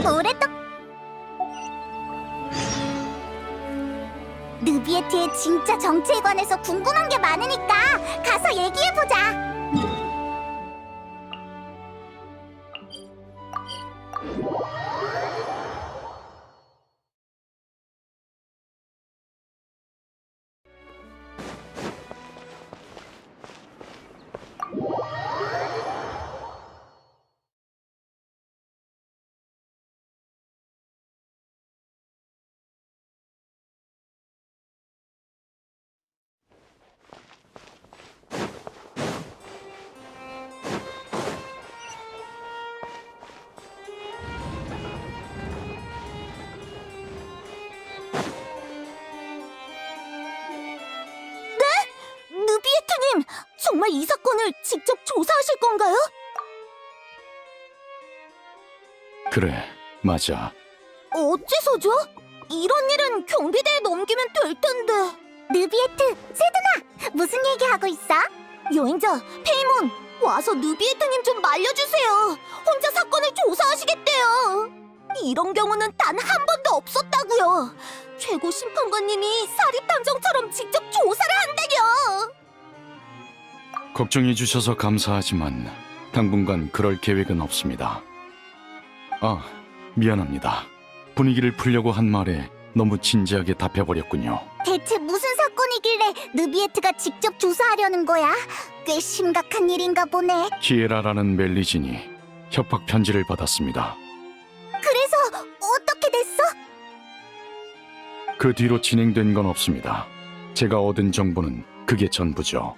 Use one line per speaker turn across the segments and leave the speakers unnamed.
올해 또 느비에트의 진짜 정체에 관해서 궁금한 게 많으니까 가서 얘기해보자. 느비에트님, 정말 이 사건을 직접 조사하실 건가요?
그래, 맞아.
어째서죠? 이런 일은 경비대에 넘기면 될 텐데. 느비에트, 세드나, 무슨 얘기하고 있어? 여행자, 페이몬, 와서 느비에트님 좀 말려주세요. 혼자 사건을 조사하시겠대요. 이런 경우는 단 한 번도 없었다고요. 최고 심판관님이 사립탐정처럼 직접 조사를 한다뇨.
걱정해 주셔서 감사하지만 당분간 그럴 계획은 없습니다. 아, 미안합니다. 분위기를 풀려고 한 말에 너무 진지하게 답해버렸군요.
대체 무슨 사건이길래 느비에트가 직접 조사하려는 거야? 꽤 심각한 일인가 보네.
키에라라는 멜리진이 협박 편지를 받았습니다.
그래서 어떻게 됐어?
그 뒤로 진행된 건 없습니다. 제가 얻은 정보는 그게 전부죠.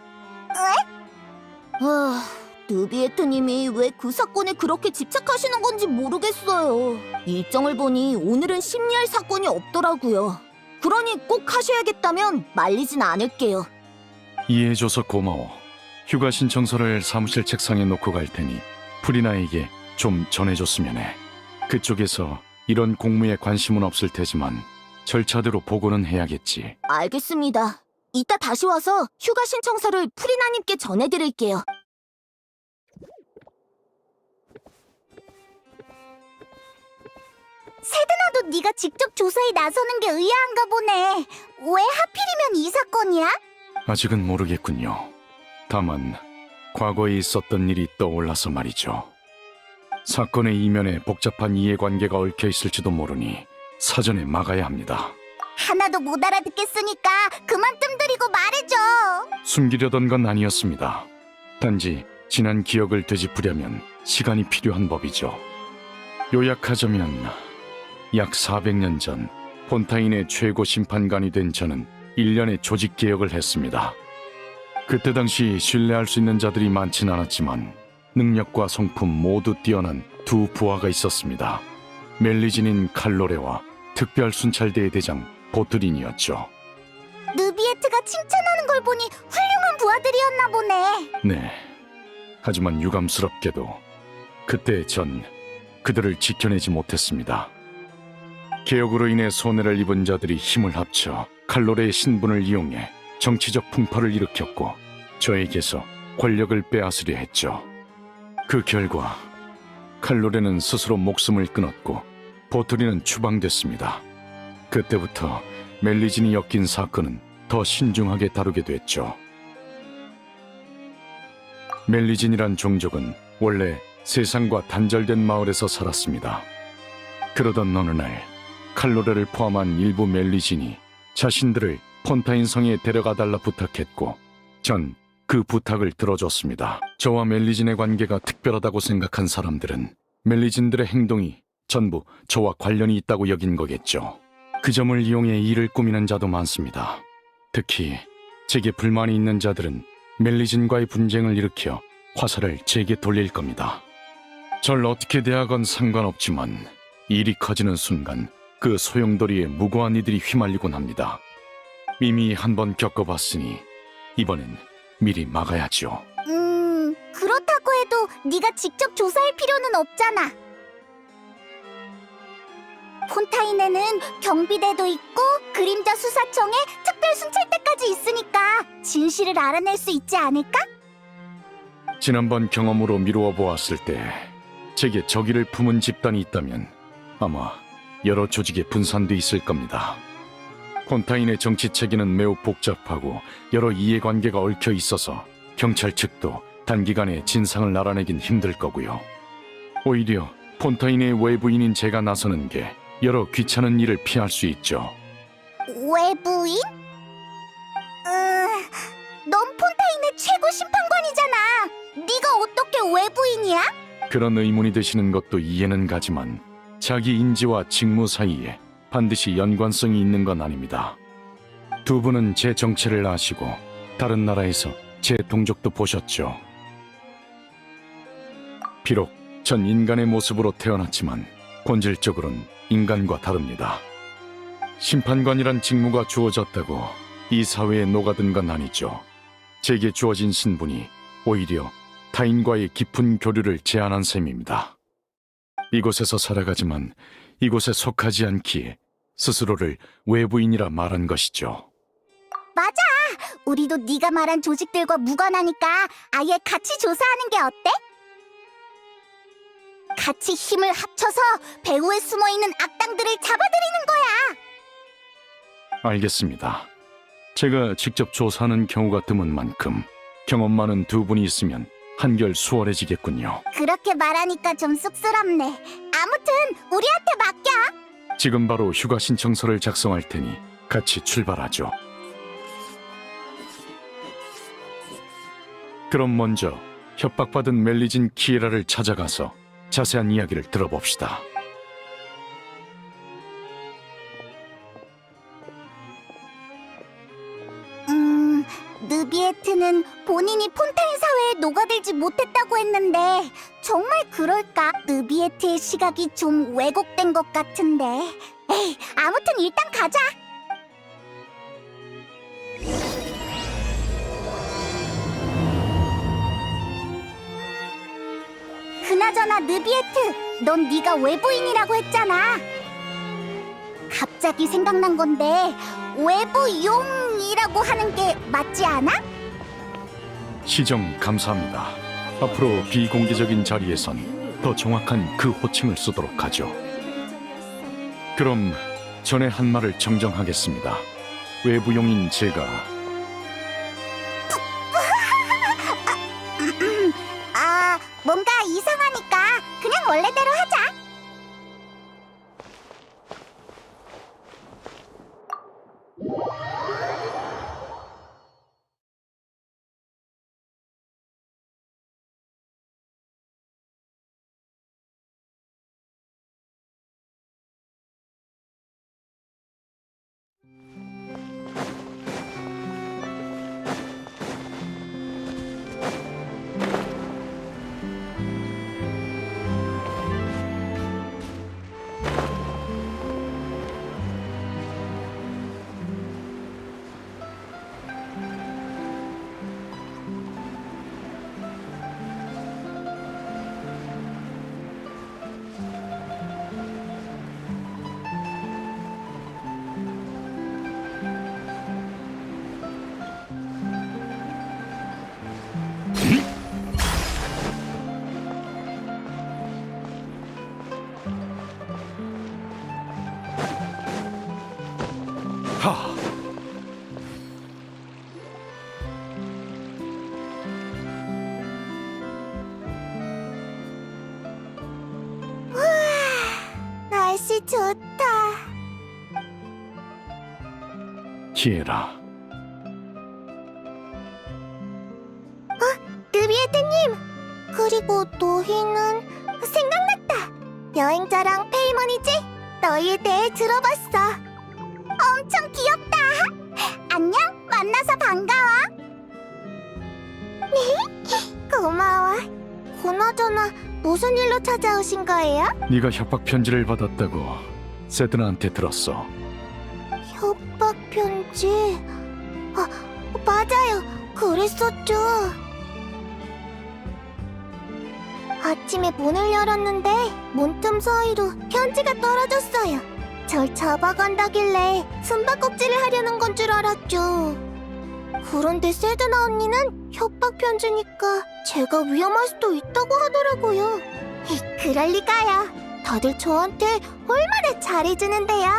느비에트님이 왜 그 사건에 그렇게 집착하시는 건지 모르겠어요. 일정을 보니 오늘은 심리할 사건이 없더라고요. 그러니 꼭 하셔야겠다면 말리진 않을게요.
이해해줘서 고마워. 휴가 신청서를 사무실 책상에 놓고 갈 테니 프리나에게 좀 전해줬으면 해. 그쪽에서 이런 공무에 관심은 없을 테지만 절차대로 보고는 해야겠지.
알겠습니다. 이따 다시 와서 휴가 신청서를 프리나님께 전해드릴게요. 세드나도 네가 직접 조사에 나서는 게 의아한가 보네. 왜 하필이면 이 사건이야?
아직은 모르겠군요. 다만 과거에 있었던 일이 떠올라서 말이죠. 사건의 이면에 복잡한 이해관계가 얽혀 있을지도 모르니 사전에 막아야 합니다.
하나도 못 알아듣겠으니까 그만 뜸들이고 말해줘.
숨기려던 건 아니었습니다. 단지 지난 기억을 되짚으려면 시간이 필요한 법이죠. 요약하자면 약 400년 전 폰타인의 최고 심판관이 된 저는 1년의 조직 개혁을 했습니다. 그때 당시 신뢰할 수 있는 자들이 많진 않았지만 능력과 성품 모두 뛰어난 두 부하가 있었습니다. 멜리진인 칼로레와 특별 순찰대의 대장 보트린이었죠.
느비에트가 칭찬하는 걸 보니 훌륭한 부하들이었나 보네.
네. 하지만 유감스럽게도 그때 전 그들을 지켜내지 못했습니다. 개혁으로 인해 손해를 입은 자들이 힘을 합쳐 칼로레의 신분을 이용해 정치적 풍파를 일으켰고 저에게서 권력을 빼앗으려 했죠. 그 결과 칼로레는 스스로 목숨을 끊었고 보트리는 추방됐습니다. 그때부터 멜리진이 엮인 사건은 더 신중하게 다루게 됐죠. 멜리진이란 종족은 원래 세상과 단절된 마을에서 살았습니다. 그러던 어느 날 칼로레를 포함한 일부 멜리진이 자신들을 폰타인 성에 데려가달라 부탁했고 전 그 부탁을 들어줬습니다. 저와 멜리진의 관계가 특별하다고 생각한 사람들은 멜리진들의 행동이 전부 저와 관련이 있다고 여긴 거겠죠. 그 점을 이용해 일을 꾸미는 자도 많습니다. 특히 제게 불만이 있는 자들은 멜리진과의 분쟁을 일으켜 화살을 제게 돌릴 겁니다. 절 어떻게 대하건 상관없지만 일이 커지는 순간 그 소용돌이에 무고한 이들이 휘말리곤 합니다. 이미 한번 겪어봤으니 이번엔 미리 막아야죠.
그렇다고 해도 네가 직접 조사할 필요는 없잖아. 폰타인에는 경비대도 있고 그림자 수사청에 특별 순찰대까지 있으니까 진실을 알아낼 수 있지 않을까?
지난번 경험으로 미루어 보았을 때 제게 적의를 품은 집단이 있다면 아마 여러 조직에 분산돼 있을 겁니다. 폰타인의 정치 체계는 매우 복잡하고 여러 이해관계가 얽혀 있어서 경찰 측도 단기간에 진상을 알아내긴 힘들 거고요. 오히려 폰타인의 외부인인 제가 나서는 게 여러 귀찮은 일을 피할 수 있죠.
외부인? 넌 폰타인의 최고 심판관이잖아. 네가 어떻게 외부인이야?
그런 의문이 드시는 것도 이해는 가지만 자기 인지와 직무 사이에 반드시 연관성이 있는 건 아닙니다. 두 분은 제 정체를 아시고 다른 나라에서 제 동족도 보셨죠. 비록 전 인간의 모습으로 태어났지만 본질적으로는 인간과 다릅니다. 심판관이란 직무가 주어졌다고 이 사회에 녹아든 건 아니죠. 제게 주어진 신분이 오히려 타인과의 깊은 교류를 제한한 셈입니다. 이곳에서 살아가지만 이곳에 속하지 않기에 스스로를 외부인이라 말한 것이죠.
맞아. 우리도 네가 말한 조직들과 무관하니까 아예 같이 조사하는 게 어때? 같이 힘을 합쳐서 배후에 숨어있는 악당들을 잡아들이는 거야.
알겠습니다. 제가 직접 조사하는 경우가 드문 만큼 경험 많은 두 분이 있으면 한결 수월해지겠군요.
그렇게 말하니까 좀 쑥스럽네. 아무튼 우리한테 맡겨.
지금 바로 휴가 신청서를 작성할 테니 같이 출발하죠. 그럼 먼저 협박받은 멜리진 키에라를 찾아가서 자세한 이야기를 들어봅시다.
느비에트는 본인이 폰타인 사회에 녹아들지 못했다고 했는데 정말 그럴까? 느비에트의 시각이 좀 왜곡된 것 같은데. 에이, 아무튼 일단 가자. 그나저나 느비에트, 넌 네가 외부인이라고 했잖아. 갑자기 생각난 건데 외부용이라고 하는 게 맞지 않아?
시정 감사합니다. 앞으로 비공개적인 자리에선 더 정확한 그 호칭을 쓰도록 하죠. 그럼 전에 한 말을 정정하겠습니다. 외부용인 제가
뭔가 이상하니까 그냥 원래대로 하자. 하! 날씨 좋다.
키에라,
느비에트님, 그리고 너희는 생각났다. 여행자랑 페이먼이지? 너희에 대해 들어봤어. 엄청 귀엽다. 안녕, 만나서 반가워. 고마워. 그나저나 무슨 일로 찾아오신 거예요?
네가 협박 편지를 받았다고 세드나한테 들었어.
협박 편지? 맞아요. 그랬었죠. 아침에 문을 열었는데 문틈 사이로 편지가 떨어졌어요. 절 잡아간다길래 숨바꼭질을 하려는 건 줄 알았죠. 그런데 세드나 언니는 협박 편지니까 제가 위험할 수도 있다고 하더라고요. 그럴 리가요. 더 다들 저한테 얼마나 잘해주는데요.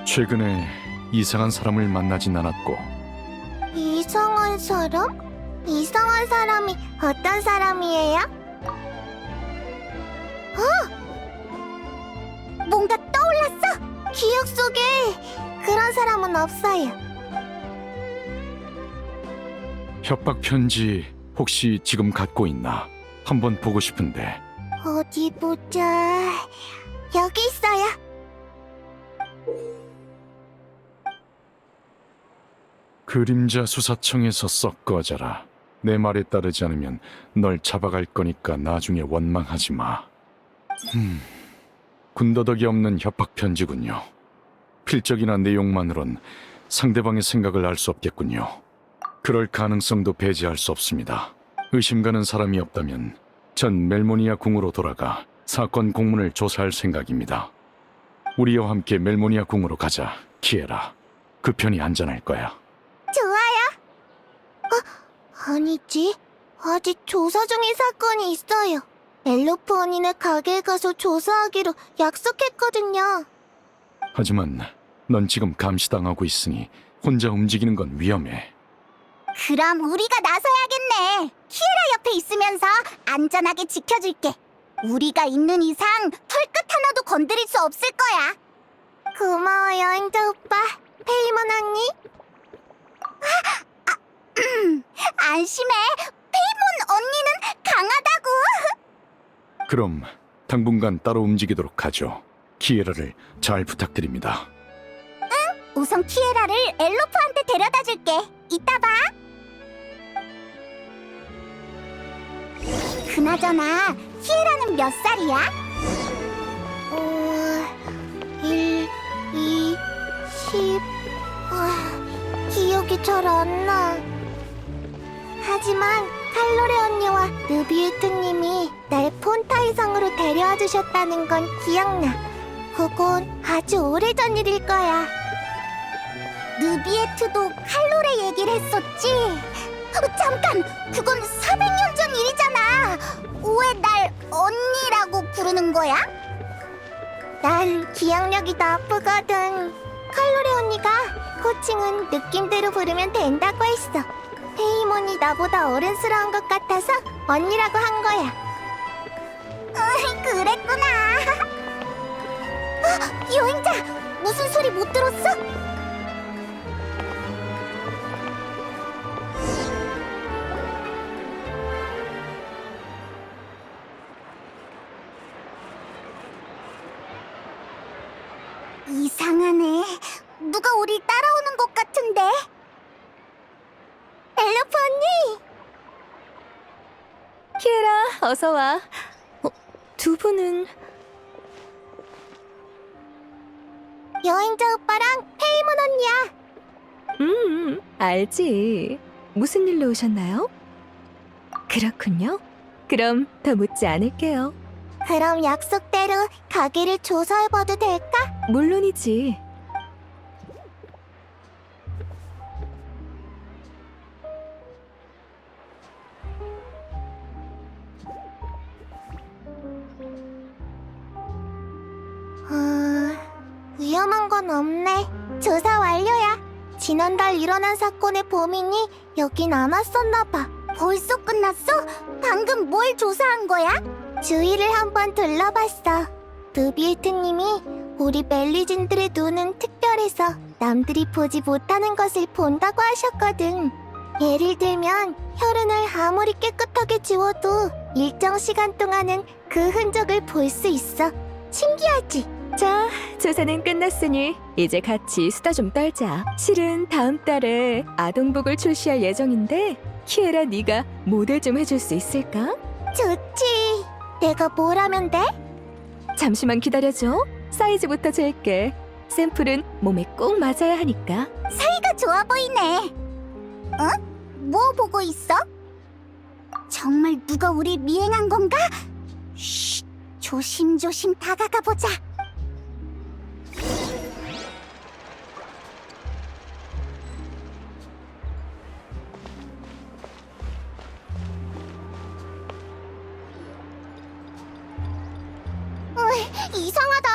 최근에 이상한 사람을 만나진 않았고
이상한 사람? 이상한 사람이 어떤 사람이에요? 뭔가 떠올랐어! 기억 속에 그런 사람은 없어요.
협박 편지 혹시 지금 갖고 있나? 한번 보고 싶은데.
어디 보자. 여기 있어요.
그림자 수사청에서 썩 꺼져라. 내 말에 따르지 않으면 널 잡아갈 거니까 나중에 원망하지 마. 군더더기 없는 협박 편지군요. 필적이나 내용만으론 상대방의 생각을 알 수 없겠군요. 그럴 가능성도 배제할 수 없습니다. 의심 가는 사람이 없다면 전 멜모니아 궁으로 돌아가 사건 공문을 조사할 생각입니다. 우리와 함께 멜모니아 궁으로 가자, 키에라. 그 편이 안전할 거야.
좋아요. 아니지. 아직 조사 중인 사건이 있어요. 엘로프 언니네 가게에 가서 조사하기로 약속했거든요.
하지만 넌 지금 감시당하고 있으니 혼자 움직이는 건 위험해.
그럼 우리가 나서야겠네. 키에라 옆에 있으면서 안전하게 지켜줄게. 우리가 있는 이상 털끝 하나도 건드릴 수 없을 거야. 고마워, 여행자 오빠. 페이몬 언니. 안심해. 페이몬 언니는 강하다고.
그럼 당분간 따로 움직이도록 하죠. 키에라를 잘 부탁드립니다.
우선 키에라를 엘로프한테 데려다 줄게. 이따 봐. 그나저나 키에라는 몇 살이야? 1, 2, 10... 기억이 잘 안 나. 하지만 칼로레 언니와 느비에트님이 날 폰타이성으로 데려와 주셨다는 건 기억나. 그건 아주 오래전 일일 거야. 느비에트도 칼로레 얘기를 했었지? 잠깐! 그건 400년 전 일이잖아! 왜 날 언니라고 부르는 거야? 난 기억력이 나쁘거든. 칼로레 언니가 호칭은 느낌대로 부르면 된다고 했어. 페이몬이 나보다 어른스러운 것 같아서 언니라고 한 거야. 그랬구나. 여행자! 무슨 소리 못 들었어? 이상하네. 누가 우리 따라오는 것 같은데? 엘로프 언니!
키에라, 어서 와. 두 분은
여행자 오빠랑 페이몬 언니야.
알지. 무슨 일로 오셨나요? 그렇군요. 그럼 더 묻지 않을게요.
그럼 약속대로 가게를 조사해봐도 될까?
물론이지.
위험한 건 없네. 조사 완료야. 지난달 일어난 사건의 범인이 여긴 안 왔었나 봐. 벌써 끝났어? 방금 뭘 조사한 거야? 주위를 한번 둘러봤어. 느비에트님이 우리 멜리진들의 눈은 특별해서 남들이 보지 못하는 것을 본다고 하셨거든. 예를 들면 혈흔을 아무리 깨끗하게 지워도 일정 시간 동안은 그 흔적을 볼 수 있어. 신기하지?
자, 조사는 끝났으니 이제 같이 수다 좀 떨자. 실은 다음 달에 아동복을 출시할 예정인데 키에라 네가 모델 좀 해줄 수 있을까?
좋지. 내가 뭘 하면 돼?
잠시만 기다려줘. 사이즈부터 잴게. 샘플은 몸에 꼭 맞아야 하니까.
사이가 좋아 보이네. 뭐 보고 있어? 정말 누가 우리 미행한 건가? 쉿, 조심조심 다가가 보자. 이상하다.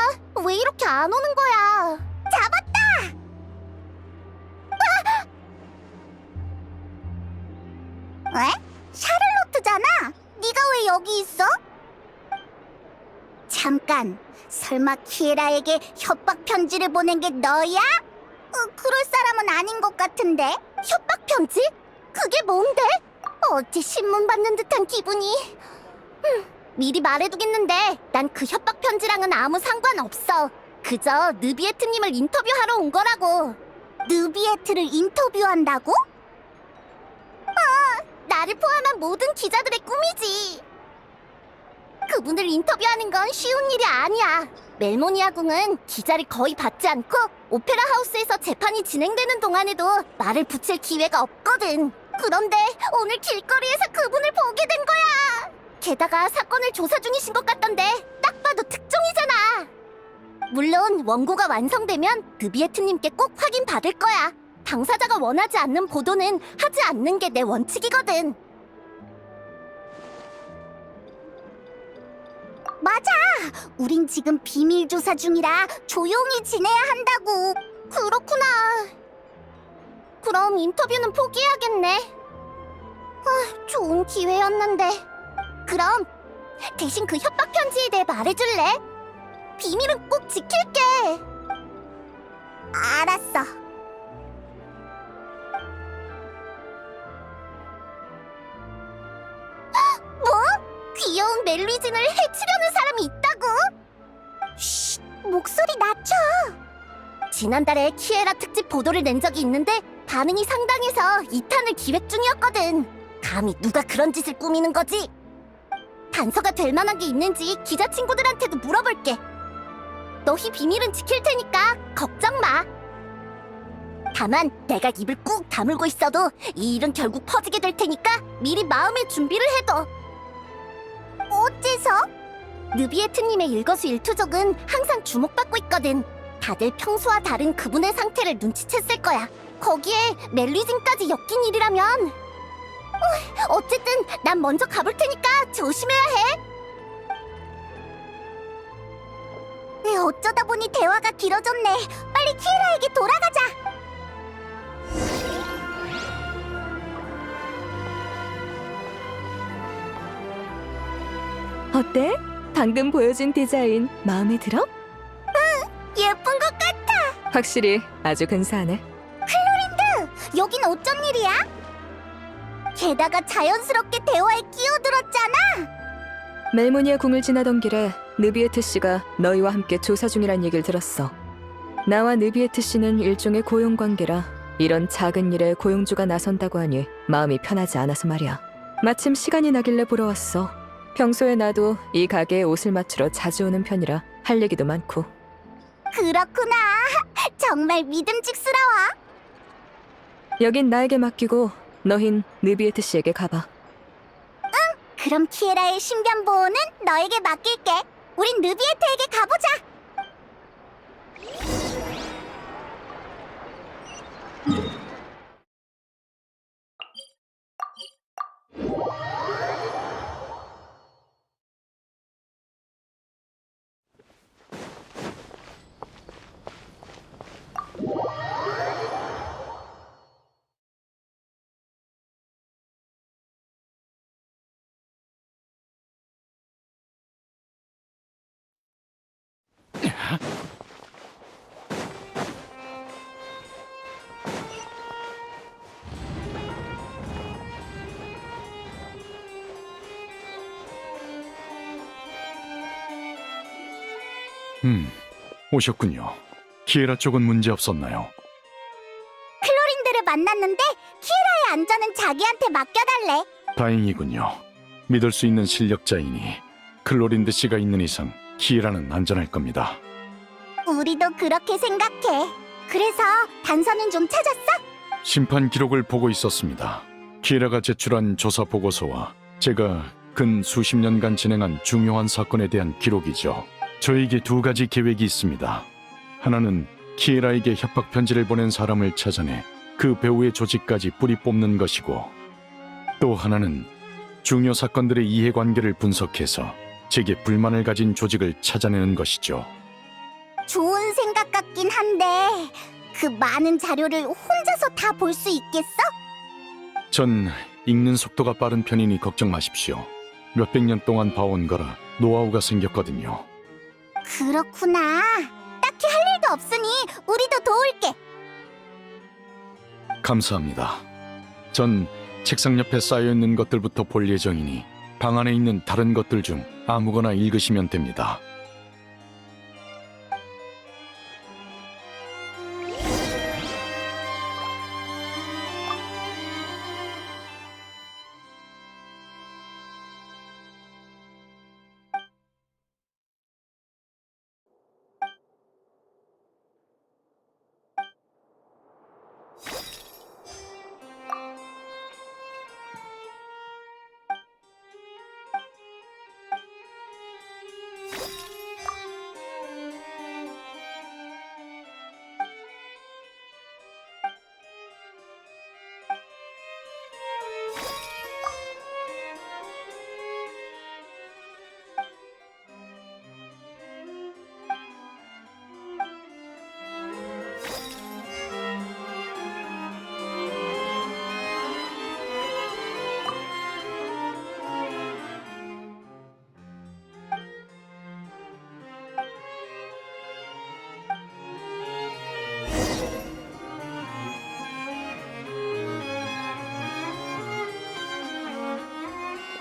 왜 이렇게 안 오는 거야? 잡았다! 왜? 샤를로트잖아. 네가 왜 여기 있어? 잠깐. 설마 키에라에게 협박 편지를 보낸 게 너야? 그럴 사람은 아닌 것 같은데. 협박 편지? 그게 뭔데? 어째 신문 받는 듯한 기분이. 미리 말해두겠는데 난 그 협박 편지랑은 아무 상관없어. 그저 느비에트님을 인터뷰하러 온 거라고. 느비에트를 인터뷰한다고? 나를 포함한 모든 기자들의 꿈이지. 그분을 인터뷰하는 건 쉬운 일이 아니야. 멜모니아 궁은 기자를 거의 받지 않고 오페라 하우스에서 재판이 진행되는 동안에도 말을 붙일 기회가 없거든. 그런데 오늘 길거리에서 그분을 보게 된 거야. 게다가 사건을 조사 중이신 것 같던데 딱 봐도 특종이잖아. 물론 원고가 완성되면 느비에트님께 꼭 확인받을 거야. 당사자가 원하지 않는 보도는 하지 않는 게 내 원칙이거든. 맞아! 우린 지금 비밀 조사 중이라 조용히 지내야 한다고. 그렇구나. 그럼 인터뷰는 포기해야겠네. 좋은 기회였는데. 그럼 대신 그 협박 편지에 대해 말해줄래? 비밀은 꼭 지킬게. 알았어. 뭐? 귀여운 멜리진을 해치려는 사람이 있다고? 쉿, 목소리 낮춰. 지난달에 키에라 특집 보도를 낸 적이 있는데 반응이 상당해서 2탄을 기획 중이었거든. 감히 누가 그런 짓을 꾸미는 거지? 단서가 될 만한 게 있는지 기자 친구들한테도 물어볼게. 너희 비밀은 지킬 테니까 걱정 마. 다만 내가 입을 꾹 다물고 있어도 이 일은 결국 퍼지게 될 테니까 미리 마음의 준비를 해둬. 어째서? 느비에트님의 일거수일투족은 항상 주목받고 있거든. 다들 평소와 다른 그분의 상태를 눈치챘을 거야. 거기에 멜리진까지 엮인 일이라면. 어쨌든 난 먼저 가볼 테니까 조심해야 해. 어쩌다 보니 대화가 길어졌네. 빨리 키에라에게 돌아가자.
어때? 방금 보여준 디자인 마음에 들어?
예쁜 것 같아.
확실히 아주 근사하네.
여긴 어쩐 일이야? 게다가 자연스럽게 대화에 끼어들었잖아.
멜모니아 궁을 지나던 길에 느비에트 씨가 너희와 함께 조사 중이란 얘기를 들었어. 나와 느비에트 씨는 일종의 고용 관계라 이런 작은 일에 고용주가 나선다고 하니 마음이 편하지 않아서 말이야. 마침 시간이 나길래 보러 왔어. 평소에 나도 이 가게에 옷을 맞추러 자주 오는 편이라 할 얘기도 많고.
그렇구나. 정말 믿음직스러워.
여긴 나에게 맡기고 너흰 느비에트 씨에게 가봐.
그럼 키에라의 신변 보호는 너에게 맡길게. 우린 느비에트에게 가보자.
오셨군요. 키에라 쪽은 문제 없었나요?
클로린들을 만났는데 키에라의 안전은 자기한테 맡겨달래.
다행이군요. 믿을 수 있는 실력자이니 클로린드 씨가 있는 이상 키에라는 안전할 겁니다.
우리도 그렇게 생각해. 그래서 단서는 좀 찾았어?
심판 기록을 보고 있었습니다. 키에라가 제출한 조사 보고서와 제가 근 수십 년간 진행한 중요한 사건에 대한 기록이죠. 저에게 두 가지 계획이 있습니다. 하나는 키에라에게 협박 편지를 보낸 사람을 찾아내 그 배우의 조직까지 뿌리 뽑는 것이고, 또 하나는 중요 사건들의 이해관계를 분석해서 제게 불만을 가진 조직을 찾아내는 것이죠.
좋은 생각 같긴 한데 그 많은 자료를 혼자서 다 볼 수 있겠어?
전 읽는 속도가 빠른 편이니 걱정 마십시오. 몇백 년 동안 봐온 거라 노하우가 생겼거든요.
그렇구나. 딱히 할 일도 없으니 우리도 도울게.
감사합니다. 전 책상 옆에 쌓여있는 것들부터 볼 예정이니 방 안에 있는 다른 것들 중 아무거나 읽으시면 됩니다.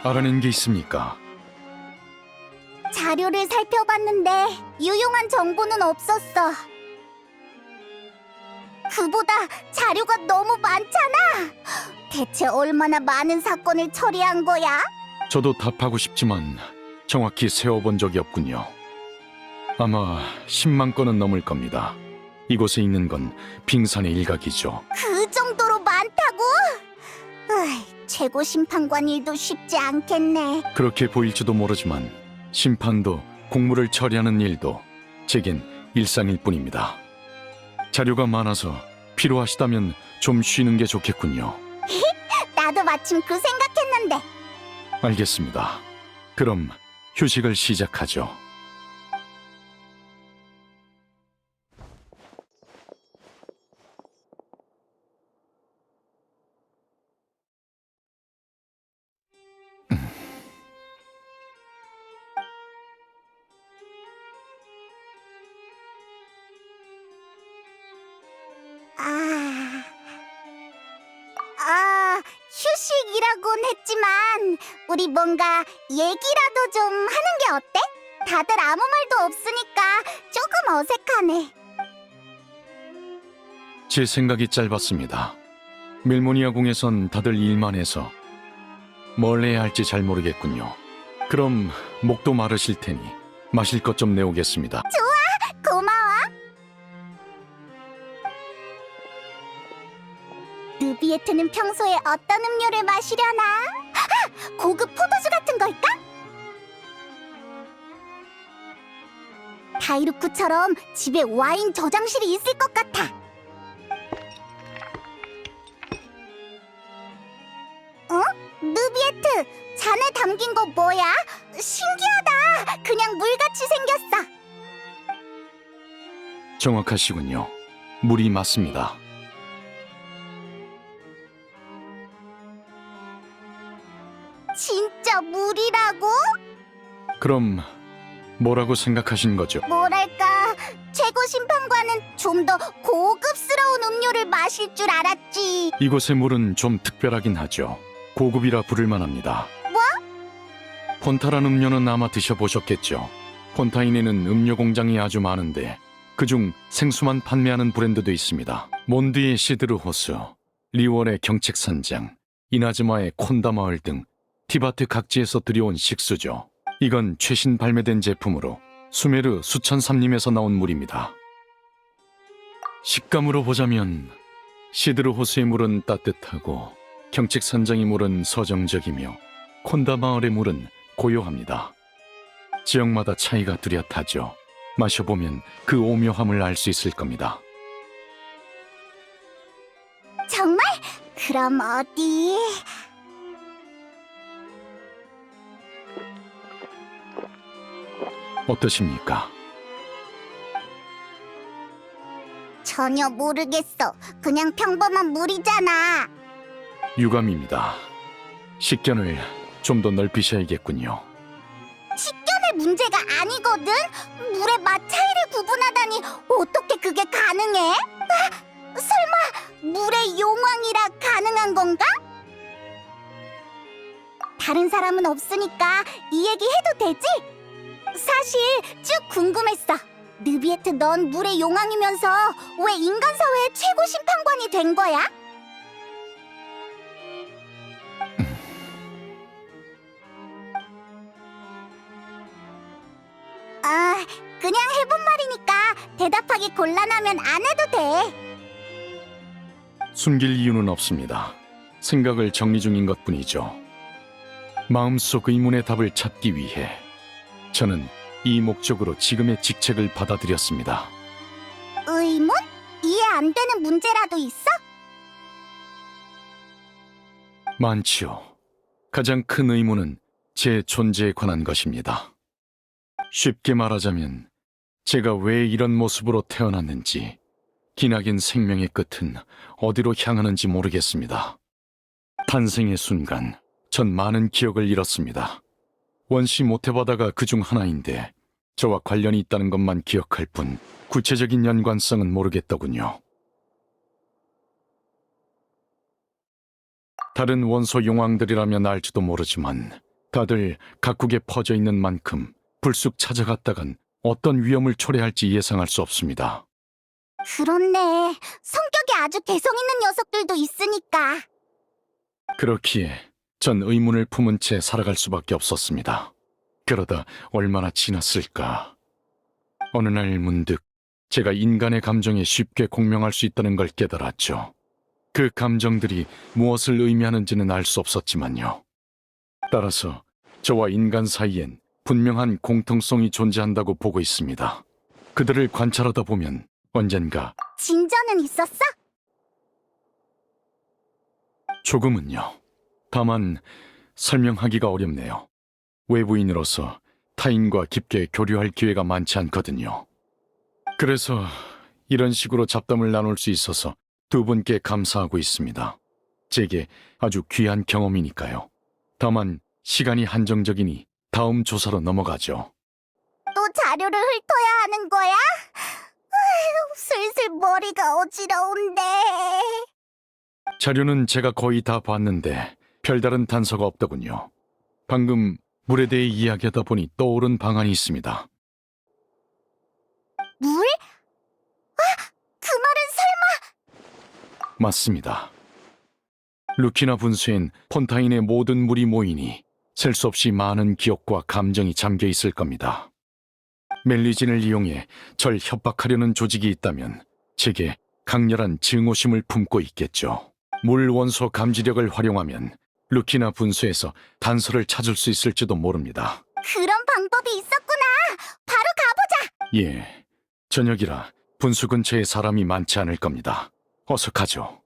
알아낸 게 있습니까?
자료를 살펴봤는데 유용한 정보는 없었어. 그보다 자료가 너무 많잖아. 대체 얼마나 많은 사건을 처리한 거야?
저도 답하고 싶지만 정확히 세어본 적이 없군요. 아마 10만 건은 넘을 겁니다. 이곳에 있는 건 빙산의 일각이죠.
그 정도로 많다고? 최고 심판관 일도 쉽지 않겠네.
그렇게 보일지도 모르지만 심판도 공무를 처리하는 일도 제겐 일상일 뿐입니다. 자료가 많아서 필요하시다면 좀 쉬는 게 좋겠군요.
나도 마침 그 생각했는데.
알겠습니다. 그럼 휴식을 시작하죠.
휴식이라곤 했지만 우리 뭔가 얘기라도 좀 하는 게 어때? 다들 아무 말도 없으니까 조금 어색하네.
제 생각이 짧았습니다. 멜모니아 궁에선 다들 일만 해서 뭘 해야 할지 잘 모르겠군요. 그럼 목도 마르실 테니 마실 것 좀 내오겠습니다.
고마워. 느비에트는 평소에 어떤 음료를 마시려나? 고급 포도주 같은 걸까? 다이루크처럼 집에 와인 저장실이 있을 것 같아. 느비에트, 잔에 담긴 거 뭐야? 신기하다. 그냥 물같이 생겼어.
정확하시군요. 물이 맞습니다.
진짜 물이라고?
그럼 뭐라고 생각하신 거죠?
뭐랄까, 최고 심판관은 좀 더 고급스러운 음료를 마실 줄 알았지.
이곳의 물은 좀 특별하긴 하죠. 고급이라 부를 만합니다.
뭐?
폰타란 음료는 아마 드셔보셨겠죠. 폰타인에는 음료 공장이 아주 많은데 그중 생수만 판매하는 브랜드도 있습니다. 몬드의 시드르 호수, 리월의 경책산장, 이나즈마의 콘다마을 등 티바트 각지에서 들여온 식수죠. 이건 최신 발매된 제품으로 수메르 수천삼림에서 나온 물입니다. 식감으로 보자면 시드르 호수의 물은 따뜻하고 경책산장의 물은 서정적이며 콘다마을의 물은 고요합니다. 지역마다 차이가 뚜렷하죠. 마셔보면 그 오묘함을 알 수 있을 겁니다.
정말? 그럼 어디?
어떠십니까?
전혀 모르겠어. 그냥 평범한 물이잖아.
유감입니다. 식견을 좀 더 넓히셔야겠군요.
식견의 문제가 아니거든. 물의 맛 차이를 구분하다니 어떻게 그게 가능해? 아, 설마 물의 용왕이라 가능한 건가? 다른 사람은 없으니까 이 얘기 해도 되지? 사실 쭉 궁금했어. 느비에트, 넌 물의 용왕이면서 왜 인간 사회의 최고 심판관이 된 거야? 아, 그냥 해본 말이니까 대답하기 곤란하면 안 해도 돼.
숨길 이유는 없습니다. 생각을 정리 중인 것뿐이죠. 마음속 의문의 답을 찾기 위해 저는 이 목적으로 지금의 직책을 받아들였습니다.
의문? 이해 안 되는 문제라도 있어?
많지요. 가장 큰 의문은 제 존재에 관한 것입니다. 쉽게 말하자면 제가 왜 이런 모습으로 태어났는지, 기나긴 생명의 끝은 어디로 향하는지 모르겠습니다. 탄생의 순간 전 많은 기억을 잃었습니다. 원시 모태바다가 그중 하나인데 저와 관련이 있다는 것만 기억할 뿐 구체적인 연관성은 모르겠더군요. 다른 원소 용왕들이라면 알지도 모르지만 다들 각국에 퍼져 있는 만큼 불쑥 찾아갔다간 어떤 위험을 초래할지 예상할 수 없습니다.
그렇네. 성격이 아주 개성 있는 녀석들도 있으니까.
그렇기에 전 의문을 품은 채 살아갈 수밖에 없었습니다. 그러다 얼마나 지났을까. 어느 날 문득 제가 인간의 감정에 쉽게 공명할 수 있다는 걸 깨달았죠. 그 감정들이 무엇을 의미하는지는 알 수 없었지만요. 따라서 저와 인간 사이엔 분명한 공통성이 존재한다고 보고 있습니다. 그들을 관찰하다 보면 언젠가
진전은 있었어?
조금은요. 다만 설명하기가 어렵네요. 외부인으로서 타인과 깊게 교류할 기회가 많지 않거든요. 그래서 이런 식으로 잡담을 나눌 수 있어서 두 분께 감사하고 있습니다. 제게 아주 귀한 경험이니까요. 다만 시간이 한정적이니 다음 조사로 넘어가죠.
또 자료를 훑어야 하는 거야? 아휴, 슬슬 머리가 어지러운데.
자료는 제가 거의 다 봤는데 별다른 단서가 없더군요. 방금 물에 대해 이야기하다 보니 떠오른 방안이 있습니다.
물? 아, 그 말은 설마...
맞습니다. 루키나 분수엔 폰타인의 모든 물이 모이니 셀 수 없이 많은 기억과 감정이 잠겨 있을 겁니다. 멜리진을 이용해 절 협박하려는 조직이 있다면 제게 강렬한 증오심을 품고 있겠죠. 물 원소 감지력을 활용하면 루키나 분수에서 단서를 찾을 수 있을지도 모릅니다.
그런 방법이 있었구나. 바로 가보자.
예, 저녁이라 분수 근처에 사람이 많지 않을 겁니다. 어서 가죠.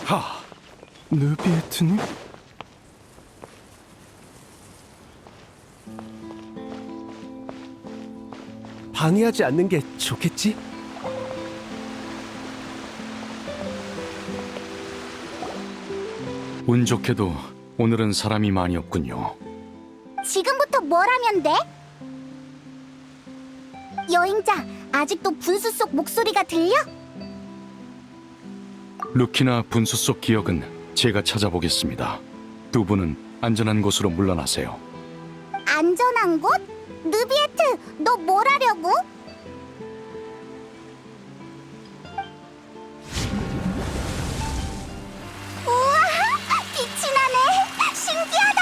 하, 느비에트님? 방해하지 않는 게 좋겠지?
운 좋게도 오늘은 사람이 많이 없군요.
지금부터 뭘 하면 돼? 여행자, 아직도 분수 속 목소리가 들려?
루키나 분수 속 기억은 제가 찾아보겠습니다. 두 분은 안전한 곳으로 물러나세요.
안전한 곳? 느비에트, 너 뭘 하려고? 우와, 빛이 나네. 신기하다.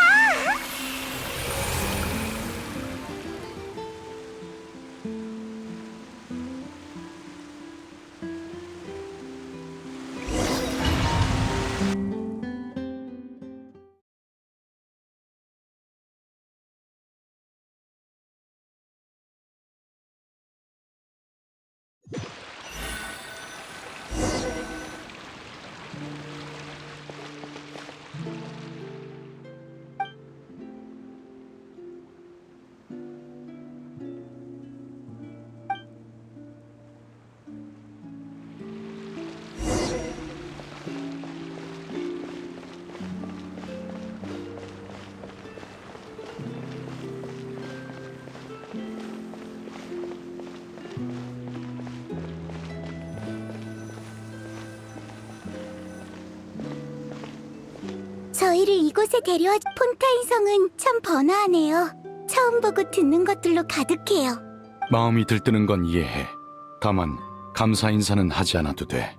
저희를 이곳에 데려와 폰타인 성은 참 번화하네요. 처음 보고 듣는 것들로 가득해요.
마음이 들뜨는 건 이해해. 다만 감사 인사는 하지 않아도 돼.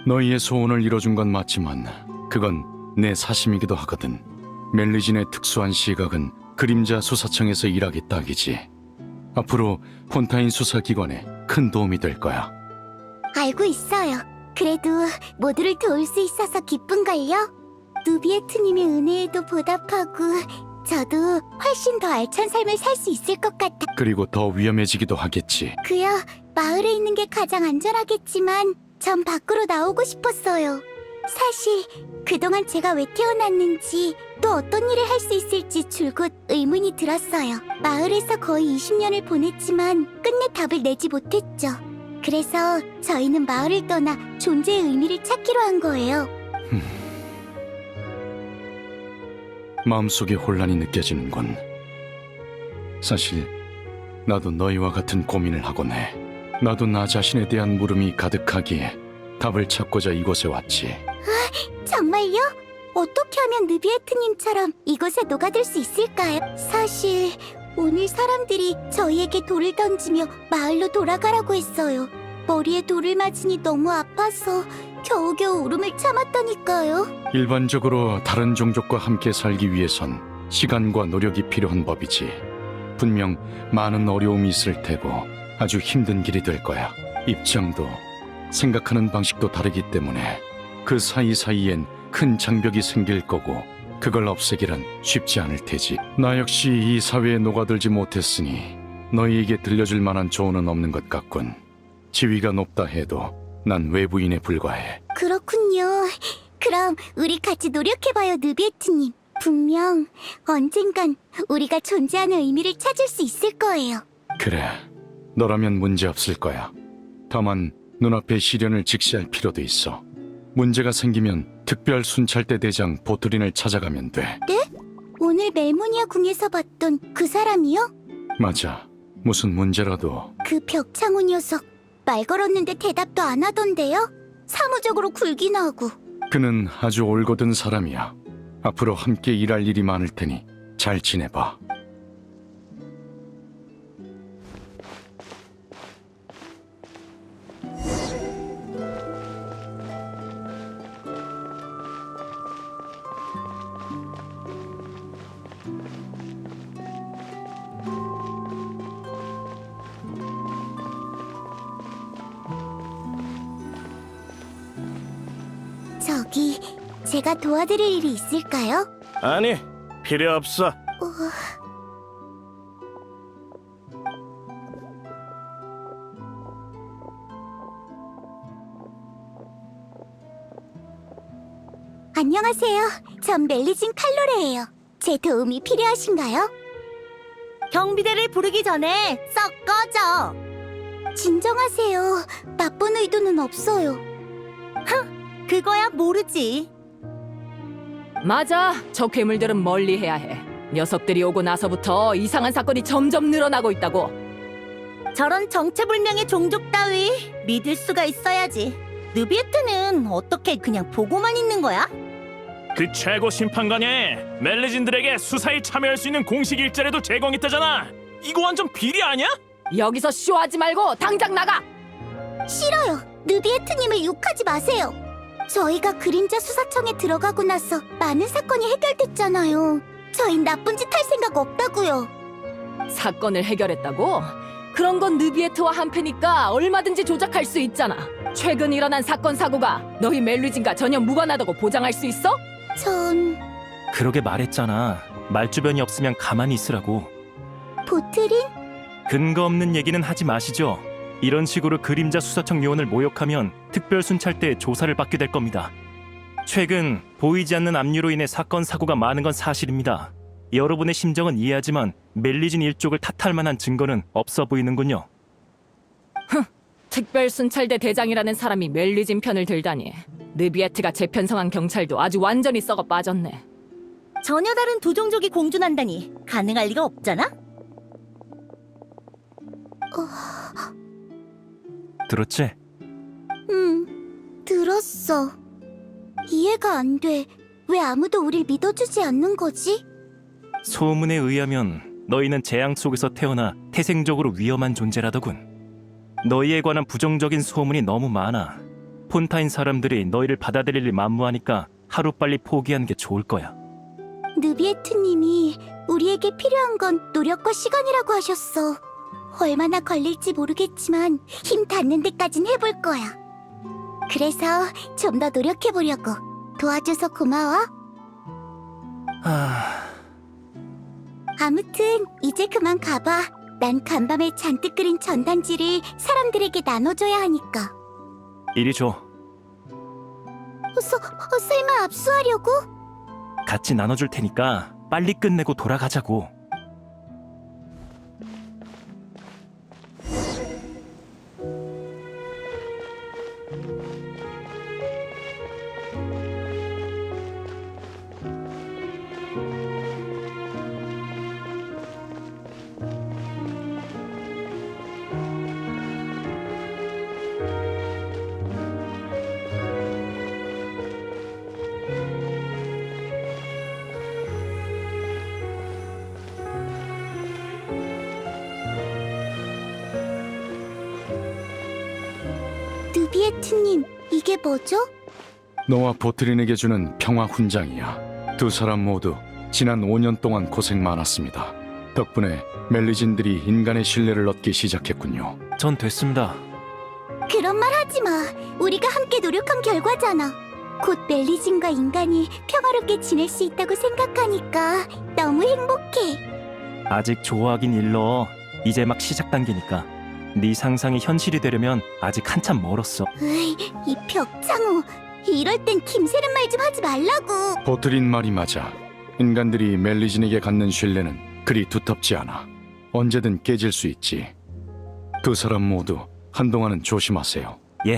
너희의 소원을 이뤄준 건 맞지만 그건 내 사심이기도 하거든. 멜리진의 특수한 시각은 그림자 수사청에서 일하기 딱이지. 앞으로 폰타인 수사기관에 큰 도움이 될 거야.
알고 있어요. 그래도 모두를 도울 수 있어서 기쁜걸요. 누비에트님의 은혜에도 보답하고 저도 훨씬 더 알찬 삶을 살 수 있을 것 같아.
그리고 더 위험해지기도 하겠지.
그야 마을에 있는 게 가장 안전하겠지만 전 밖으로 나오고 싶었어요. 사실 그동안 제가 왜 태어났는지 또 어떤 일을 할 수 있을지 줄곧 의문이 들었어요. 마을에서 거의 20년을 보냈지만 끝내 답을 내지 못했죠. 그래서 저희는 마을을 떠나 존재의 의미를 찾기로 한 거예요.
마음속에 혼란이 느껴지는군. 사실 나도 너희와 같은 고민을 하곤 해. 나도 나 자신에 대한 물음이 가득하기에 답을 찾고자 이곳에 왔지.
정말요? 어떻게 하면 느비에트님처럼 이곳에 녹아들 수 있을까요? 사실 오늘 사람들이 저희에게 돌을 던지며 마을로 돌아가라고 했어요. 머리에 돌을 맞으니 너무 아파서 겨우겨우 울음을 참았다니까요.
일반적으로 다른 종족과 함께 살기 위해선 시간과 노력이 필요한 법이지. 분명 많은 어려움이 있을 테고 아주 힘든 길이 될 거야. 입장도 생각하는 방식도 다르기 때문에 그 사이사이엔 큰 장벽이 생길 거고 그걸 없애기란 쉽지 않을 테지. 나 역시 이 사회에 녹아들지 못했으니 너희에게 들려줄 만한 조언은 없는 것 같군. 지위가 높다 해도 난 외부인에 불과해.
그렇군요. 그럼 우리 같이 노력해봐요, 느비에트님. 분명 언젠간 우리가 존재하는 의미를 찾을 수 있을 거예요.
그래, 너라면 문제 없을 거야. 다만 눈앞의 시련을 직시할 필요도 있어. 문제가 생기면 특별 순찰대 대장 보트린을 찾아가면 돼.
오늘 멜모니아 궁에서 봤던 그 사람이요?
맞아. 무슨 문제라도
그 벽창호 녀석 말 걸었는데 대답도 안 하던데요? 사무적으로 굴긴 하고.
그는 아주 올곧은 사람이야. 앞으로 함께 일할 일이 많을 테니 잘 지내봐.
저기 제가 도와드릴 일이 있을까요?
아니, 필요 없어.
안녕하세요. 전 멜리진 칼로레예요. 제 도움이 필요하신가요?
경비대를 부르기 전에 썩 꺼져.
진정하세요. 나쁜 의도는 없어요.
그거야 모르지.
맞아. 저 괴물들은 멀리해야 해. 녀석들이 오고 나서부터 이상한 사건이 점점 늘어나고 있다고.
저런 정체불명의 종족 따위 믿을 수가 있어야지. 느비에트는 어떻게 그냥 보고만 있는 거야?
그 최고 심판관에 멜리진들에게 수사에 참여할 수 있는 공식 일자리도 제공했다잖아. 이거 완전 비리 아니야?
여기서 쇼하지 말고 당장 나가.
싫어요. 느비에트님을 욕하지 마세요. 저희가 그림자 수사청에 들어가고 나서 많은 사건이 해결됐잖아요. 저희 나쁜 짓 할 생각 없다고요.
사건을 해결했다고? 그런 건 느비에트와 한패니까 얼마든지 조작할 수 있잖아. 최근 일어난 사건 사고가 너희 멜리진과 전혀 무관하다고 보장할 수 있어?
전
그러게 말했잖아. 말주변이 없으면 가만히 있으라고.
보트린?
근거 없는 얘기는 하지 마시죠. 이런 식으로 그림자 수사청 요원을 모욕하면 특별 순찰 때 조사를 받게 될 겁니다. 최근 보이지 않는 압류로 인해 사건 사고가 많은 건 사실입니다. 여러분의 심정은 이해하지만 멜리진 일족을 탓할 만한 증거는 없어 보이는군요.
특별 순찰대 대장이라는 사람이 멜리진 편을 들다니. 느비에트가 재편성한 경찰도 아주 완전히 썩어 빠졌네.
전혀 다른 두 종족이 공존한다니 가능할 리가 없잖아?
들었지?
들었어. 이해가 안 돼. 왜 아무도 우릴 믿어주지 않는 거지?
소문에 의하면 너희는 재앙 속에서 태어나 태생적으로 위험한 존재라더군. 너희에 관한 부정적인 소문이 너무 많아. 폰타인 사람들이 너희를 받아들일 일 만무하니까 하루빨리 포기하는 게 좋을 거야.
느비에트님이 우리에게 필요한 건 노력과 시간이라고 하셨어. 얼마나 걸릴지 모르겠지만 힘 닿는 데까진 해볼 거야. 그래서 좀 더 노력해보려고. 도와줘서 고마워. 아무튼 이제 그만 가봐. 난 간밤에 잔뜩 그린 전단지를 사람들에게 나눠줘야 하니까.
이리 줘.
설마 압수하려고?
같이 나눠줄 테니까 빨리 끝내고 돌아가자고.
느비에트님, 이게 뭐죠?
너와 보트린에게 주는 평화 훈장이야. 두 사람 모두 지난 5년 동안 고생 많았습니다. 덕분에 멜리진들이 인간의 신뢰를 얻기 시작했군요.
전 됐습니다.
그런 말 하지 마. 우리가 함께 노력한 결과잖아. 곧 멜리진과 인간이 평화롭게 지낼 수 있다고 생각하니까 너무 행복해.
아직 좋아하긴 일러. 이제 막 시작 단계니까. 네 상상이 현실이 되려면 아직 한참 멀었어.
으이, 이 벽장호. 이럴 땐 김새는 말 좀 하지 말라고.
보트린 말이 맞아. 인간들이 멜리진에게 갖는 신뢰는 그리 두텁지 않아. 언제든 깨질 수 있지. 두 사람 모두 한동안은 조심하세요.
예.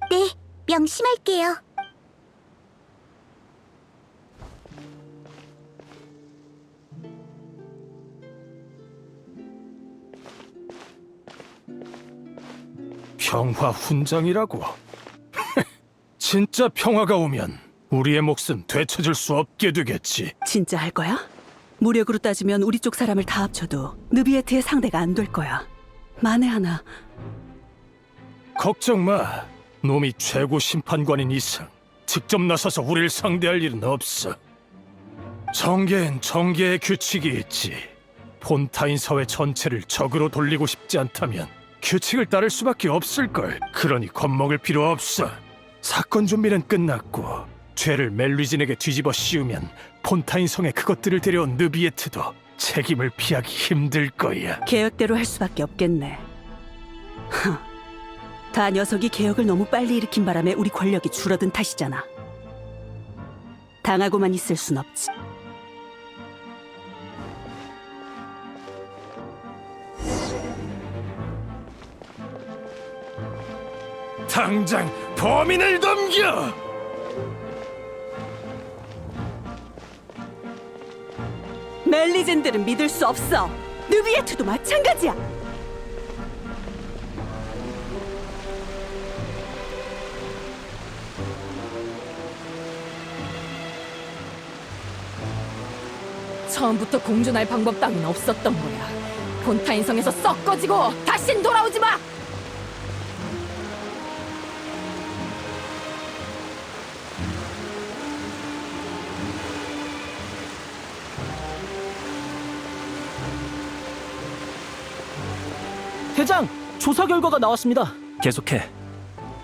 네, 명심할게요.
평화 훈장이라고? 진짜 평화가 오면 우리의 몫은 되찾을 수 없게 되겠지.
진짜 할 거야? 무력으로 따지면 우리 쪽 사람을 다 합쳐도 느비에트의 상대가 안 될 거야. 만에 하나
걱정 마. 놈이 최고 심판관인 이상 직접 나서서 우리를 상대할 일은 없어. 정계엔 정계의 규칙이 있지. 폰타인 사회 전체를 적으로 돌리고 싶지 않다면 규칙을 따를 수밖에 없을걸. 그러니 겁먹을 필요 없어. 사건 준비는 끝났고 죄를 멜리진에게 뒤집어 씌우면 폰타인 성에 그것들을 데려온 느비에트도 책임을 피하기 힘들 거야.
계획대로 할 수밖에 없겠네. 다 녀석이 개혁을 너무 빨리 일으킨 바람에 우리 권력이 줄어든 탓이잖아. 당하고만 있을 순 없지.
당장 범인을 넘겨!
멜리젠들은 믿을 수 없어. 느비에트도 마찬가지야.
처음부터 공존할 방법 따윈 없었던 거야. 본타인성에서 썩 꺼지고 다신 돌아오지 마!
대장, 조사 결과가 나왔습니다.
계속해.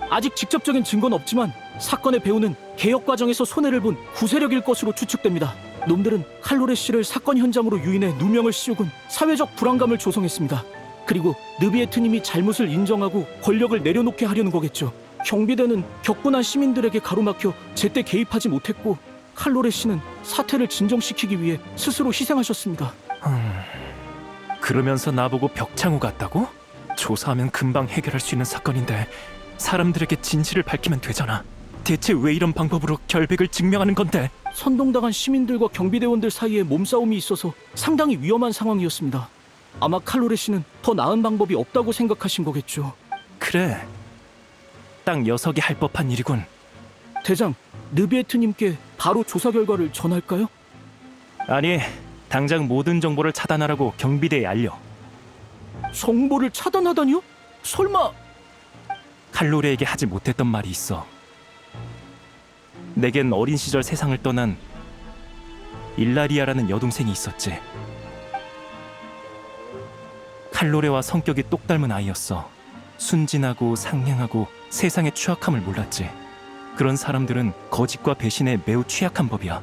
아직 직접적인 증거는 없지만 사건의 배우는 개혁 과정에서 손해를 본 구세력일 것으로 추측됩니다. 놈들은 칼로레 씨를 사건 현장으로 유인해 누명을 씌우곤 사회적 불안감을 조성했습니다. 그리고 느비에트님이 잘못을 인정하고 권력을 내려놓게 하려는 거겠죠. 경비대는 격분한 시민들에게 가로막혀 제때 개입하지 못했고 칼로레 씨는 사태를 진정시키기 위해 스스로 희생하셨습니다.
그러면서 나보고 벽창호 같다고? 조사하면 금방 해결할 수 있는 사건인데 사람들에게 진실을 밝히면 되잖아. 대체 왜 이런 방법으로 결백을 증명하는 건데?
선동당한 시민들과 경비대원들 사이에 몸싸움이 있어서 상당히 위험한 상황이었습니다. 아마 칼로레 씨는 더 나은 방법이 없다고 생각하신 거겠죠.
그래. 딱 녀석이 할 법한 일이군.
대장, 느비에트님께 바로 조사 결과를 전할까요?
아니, 당장 모든 정보를 차단하라고 경비대에 알려.
정보를 차단하다니요? 설마...
칼로레에게 하지 못했던 말이 있어. 내겐 어린 시절 세상을 떠난 일라리아라는 여동생이 있었지. 칼로레와 성격이 똑 닮은 아이였어. 순진하고 상냥하고 세상의 추악함을 몰랐지. 그런 사람들은 거짓과 배신에 매우 취약한 법이야.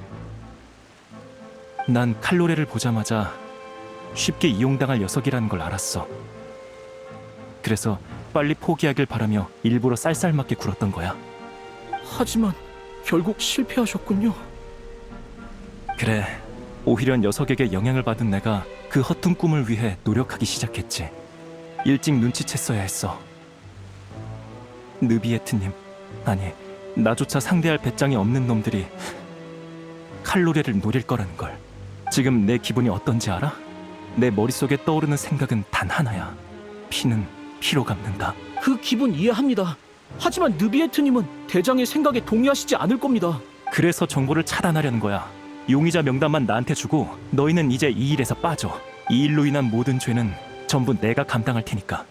난 칼로레를 보자마자 쉽게 이용당할 녀석이라는 걸 알았어. 그래서 빨리 포기하길 바라며 일부러 쌀쌀맞게 굴었던 거야.
하지만 결국 실패하셨군요.
그래, 오히려 녀석에게 영향을 받은 내가 그 허튼 꿈을 위해 노력하기 시작했지. 일찍 눈치챘어야 했어. 느비에트님, 아니, 나조차 상대할 배짱이 없는 놈들이 칼로레를 노릴 거라는 걸. 지금 내 기분이 어떤지 알아? 내 머릿속에 떠오르는 생각은 단 하나야. 피는 피로 갚는다.
그 기분 이해합니다. 하지만 느비에트님은 대장의 생각에 동의하시지 않을 겁니다.
그래서 정보를 차단하려는 거야. 용의자 명단만 나한테 주고 너희는 이제 이 일에서 빠져. 이 일로 인한 모든 죄는 전부 내가 감당할 테니까.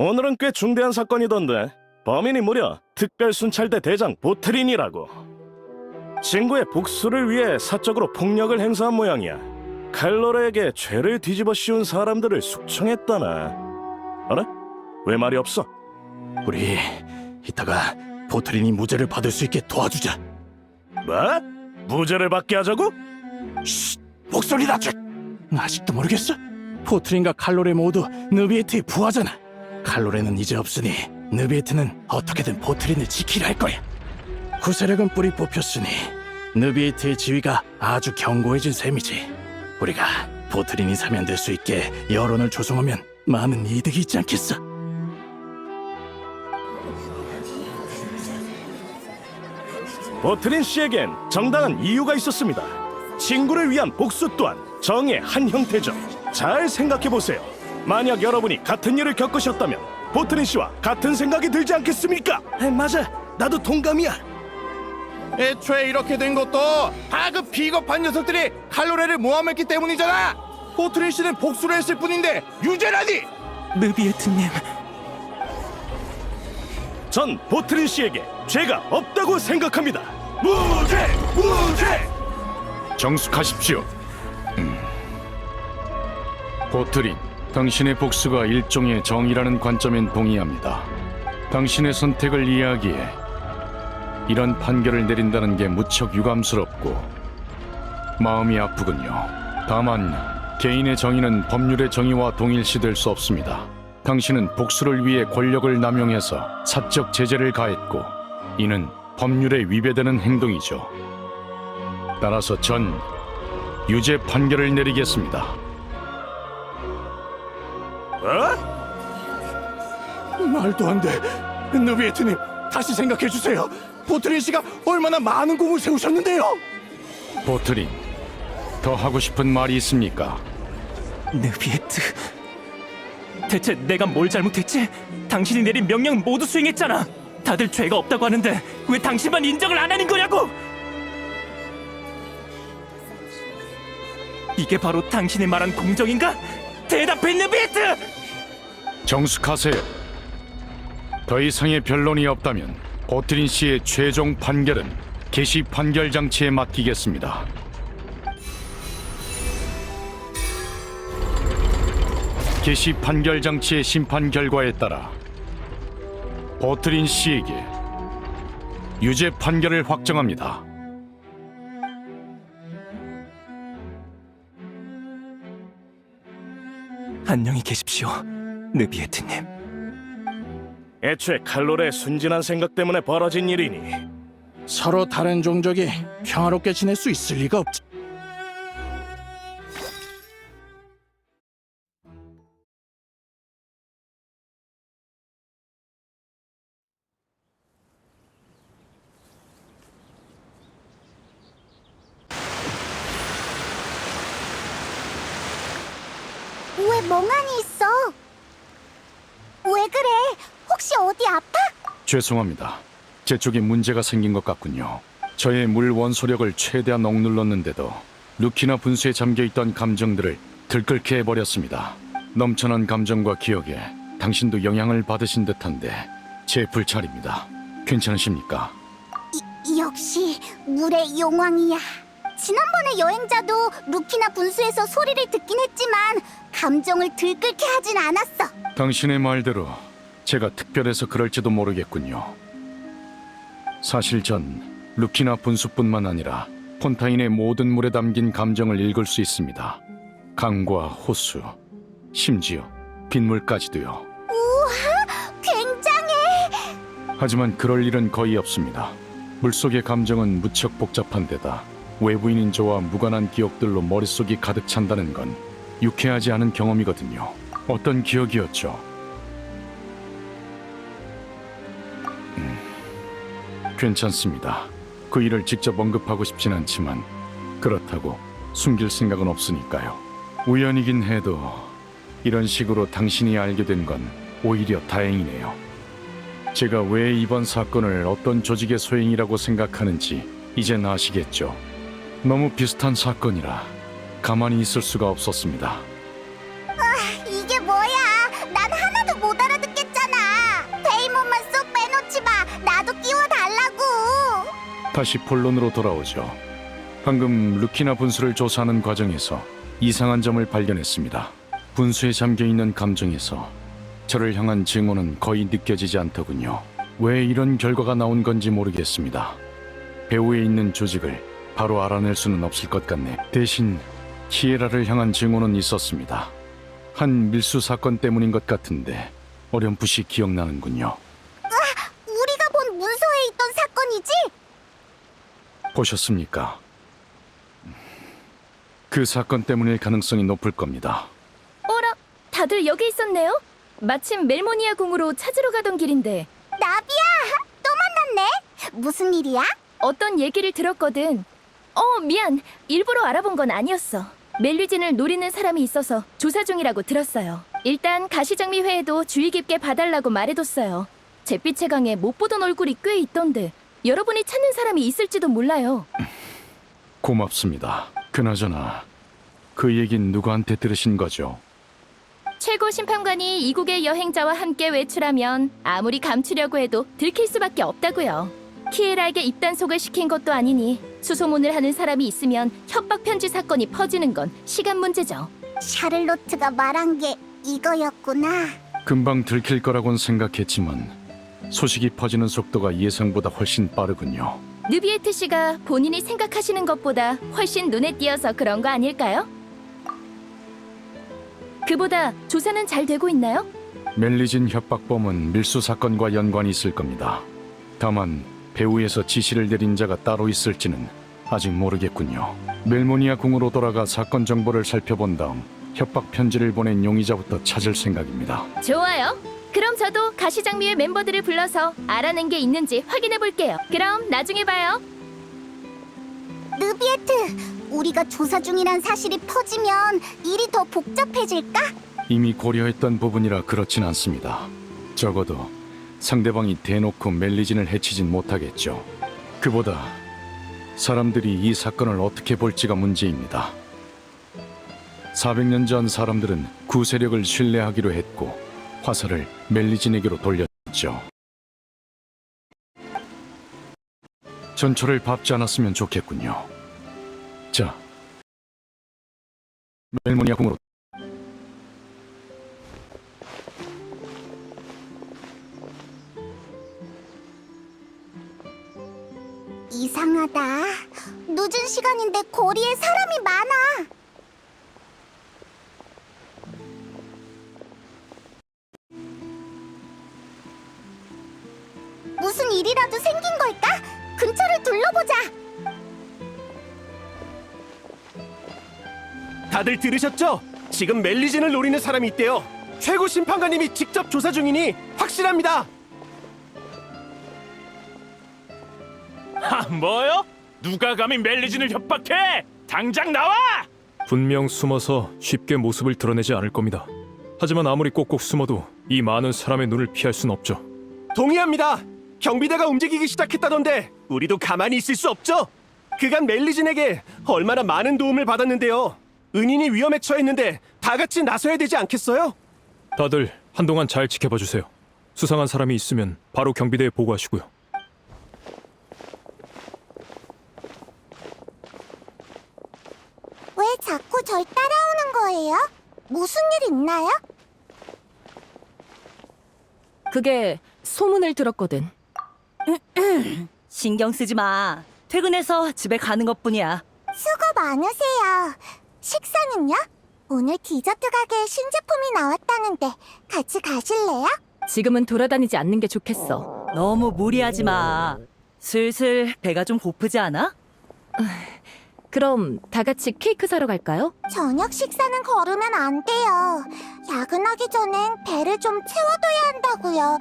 오늘은 꽤 중대한 사건이던데 범인이 무려 특별순찰대 대장 보트린이라고. 친구의 복수를 위해 사적으로 폭력을 행사한 모양이야. 칼로레에게 죄를 뒤집어 씌운 사람들을 숙청했다나. 알아? 왜 말이 없어?
우리 이따가 보트린이 무죄를 받을 수 있게 도와주자.
뭐? 무죄를 받게 하자고?
목소리 낮춰. 아직도 모르겠어? 보트린과 칼로레 모두 느비에트의 부하잖아. 칼로레는 이제 없으니 느비에트는 어떻게든 보트린을 지키려 할 거야. 구세력은 뿌리 뽑혔으니 느비에트의 지위가 아주 견고해진 셈이지. 우리가 보트린이 사면될 수 있게 여론을 조성하면 많은 이득이 있지 않겠어?
보트린 씨에겐 정당한 이유가 있었습니다. 친구를 위한 복수 또한 정의 한 형태죠. 잘 생각해보세요. 만약 여러분이 같은 일을 겪으셨다면 보트린 씨와 같은 생각이 들지 않겠습니까?
맞아, 나도 동감이야.
애초에 이렇게 된 것도 다 그 비겁한 녀석들이 칼로레를 모함했기 때문이잖아. 보트린 씨는 복수를 했을 뿐인데 유죄라니.
느비에트님,
전 보트린 씨에게 죄가 없다고 생각합니다. 무죄! 무죄!
정숙하십시오. 보트린, 당신의 복수가 일종의 정의라는 관점엔 동의합니다. 당신의 선택을 이해하기에 이런 판결을 내린다는 게 무척 유감스럽고 마음이 아프군요. 다만 개인의 정의는 법률의 정의와 동일시될 수 없습니다. 당신은 복수를 위해 권력을 남용해서 사적 제재를 가했고 이는 법률에 위배되는 행동이죠. 따라서 전 유죄 판결을 내리겠습니다.
말도 안 돼. 느비에트님, 다시 생각해 주세요. 보트린 씨가 얼마나 많은 공을 세우셨는데요.
보트린, 더 하고 싶은 말이 있습니까?
느비에트, 대체 내가 뭘 잘못했지? 당신이 내린 명령 모두 수행했잖아. 다들 죄가 없다고 하는데 왜 당신만 인정을 안 하는 거냐고? 이게 바로 당신이 말한 공정인가? 대답해, 느비에트!
정숙하세요. 더 이상의 변론이 없다면 보트린 씨의 최종 판결은 개시 판결 장치에 맡기겠습니다. 개시 판결 장치의 심판 결과에 따라 보트린 씨에게 유죄 판결을 확정합니다.
안녕히 계십시오, 느비에트님.
애초에 칼로레의 순진한 생각 때문에 벌어진 일이니
서로 다른 종족이 평화롭게 지낼 수 있을 리가 없지.
왜 멍하니 있어? 왜 그래? 혹시 어디 아파?
죄송합니다. 제 쪽에 문제가 생긴 것 같군요. 저의 물 원소력을 최대한 억눌렀는데도 루키나 분수에 잠겨있던 감정들을 들끓게 해버렸습니다. 넘쳐난 감정과 기억에 당신도 영향을 받으신 듯한데 제 불찰입니다. 괜찮으십니까?
역시 물의 용왕이야. 지난번에 여행자도 루키나 분수에서 소리를 듣긴 했지만 감정을 들끓게 하진 않았어.
당신의 말대로 제가 특별해서 그럴지도 모르겠군요. 사실 전 루키나 분수뿐만 아니라 폰타인의 모든 물에 담긴 감정을 읽을 수 있습니다. 강과 호수, 심지어 빗물까지도요.
우와, 굉장해.
하지만 그럴 일은 거의 없습니다. 물속의 감정은 무척 복잡한 데다 외부인인 저와 무관한 기억들로 머릿속이 가득 찬다는 건 유쾌하지 않은 경험이거든요. 어떤 기억이었죠? 괜찮습니다. 그 일을 직접 언급하고 싶진 않지만 그렇다고 숨길 생각은 없으니까요. 우연이긴 해도 이런 식으로 당신이 알게 된 건 오히려 다행이네요. 제가 왜 이번 사건을 어떤 조직의 소행이라고 생각하는지 이젠 아시겠죠? 너무 비슷한 사건이라 가만히 있을 수가 없었습니다.
이게 뭐야? 난 하나도 못 알아듣겠잖아. 페이몬만 쏙 빼놓지 마. 나도 끼워달라고.
다시 본론으로 돌아오죠. 방금 루키나 분수를 조사하는 과정에서 이상한 점을 발견했습니다. 분수에 잠겨있는 감정에서 저를 향한 증오는 거의 느껴지지 않더군요. 왜 이런 결과가 나온 건지 모르겠습니다. 배후에 있는 조직을 바로 알아낼 수는 없을 것 같네. 대신 키에라를 향한 증오는 있었습니다. 한 밀수 사건 때문인 것 같은데 어렴풋이 기억나는군요.
우리가 본 문서에 있던 사건이지?
보셨습니까? 그 사건 때문일 가능성이 높을 겁니다.
어라, 다들 여기 있었네요? 마침 멜모니아 궁으로 찾으러 가던 길인데.
나비야, 또 만났네. 무슨 일이야?
어떤 얘기를 들었거든. 미안. 일부러 알아본 건 아니었어. 멜리진을 노리는 사람이 있어서 조사 중이라고 들었어요. 일단 가시장미 회에도 주의 깊게 봐달라고 말해뒀어요. 잿빛의 강에 못 보던 얼굴이 꽤 있던데 여러분이 찾는 사람이 있을지도 몰라요.
고맙습니다. 그나저나 그 얘긴 누구한테 들으신 거죠?
최고 심판관이 이국의 여행자와 함께 외출하면 아무리 감추려고 해도 들킬 수밖에 없다고요. 키에라에게 입단속을 시킨 것도 아니니 수소문을 하는 사람이 있으면 협박 편지 사건이 퍼지는 건 시간 문제죠.
샤를로트가 말한 게 이거였구나.
금방 들킬 거라곤 생각했지만 소식이 퍼지는 속도가 예상보다 훨씬 빠르군요.
느비에트 씨가 본인이 생각하시는 것보다 훨씬 눈에 띄어서 그런 거 아닐까요? 그보다 조사는 잘 되고 있나요?
멜리진 협박범은 밀수 사건과 연관이 있을 겁니다. 다만 배후에서 지시를 내린 자가 따로 있을지는 아직 모르겠군요. 멜모니아 궁으로 돌아가 사건 정보를 살펴본 다음 협박 편지를 보낸 용의자부터 찾을 생각입니다.
좋아요. 그럼 저도 가시장미의 멤버들을 불러서 알아낸 게 있는지 확인해 볼게요. 그럼 나중에 봐요. 느비에트, 우리가 조사 중이란 사실이 퍼지면 일이 더 복잡해질까?
이미 고려했던 부분이라 그렇진 않습니다. 적어도 상대방이 대놓고 멜리진을 해치진 못하겠죠. 그보다 사람들이 이 사건을 어떻게 볼지가 문제입니다. 400년 전 사람들은 구세력을 신뢰하기로 했고 화살을 멜리진에게로 돌렸죠. 전초를 밟지 않았으면 좋겠군요. 자, 멜모니아 궁으로.
이상하다. 늦은 시간인데 거리에 사람이 많아. 무슨 일이라도 생긴 걸까? 근처를 둘러보자.
다들 들으셨죠? 지금 멜리진을 노리는 사람이 있대요. 최고 심판관님이 직접 조사 중이니 확실합니다.
하, 뭐요? 누가 감히 멜리진을 협박해? 당장 나와!
분명 숨어서 쉽게 모습을 드러내지 않을 겁니다. 하지만 아무리 꼭꼭 숨어도 이 많은 사람의 눈을 피할 순 없죠.
동의합니다. 경비대가 움직이기 시작했다던데 우리도 가만히 있을 수 없죠. 그간 멜리진에게 얼마나 많은 도움을 받았는데요. 은인이 위험에 처했는데 다 같이 나서야 되지 않겠어요?
다들 한동안 잘 지켜봐 주세요. 수상한 사람이 있으면 바로 경비대에 보고하시고요.
왜 자꾸 절 따라오는 거예요? 무슨 일 있나요?
그게 소문을 들었거든.
신경 쓰지 마. 퇴근해서 집에 가는 것뿐이야.
수고 많으세요. 식사는요? 오늘 디저트 가게에 신제품이 나왔다는데 같이 가실래요?
지금은 돌아다니지 않는 게 좋겠어.
너무 무리하지 마. 슬슬 배가 좀 고프지 않아?
그럼 다 같이 케이크 사러 갈까요?
저녁 식사는 거르면 안 돼요. 야근하기 전엔 배를 좀 채워둬야 한다고요.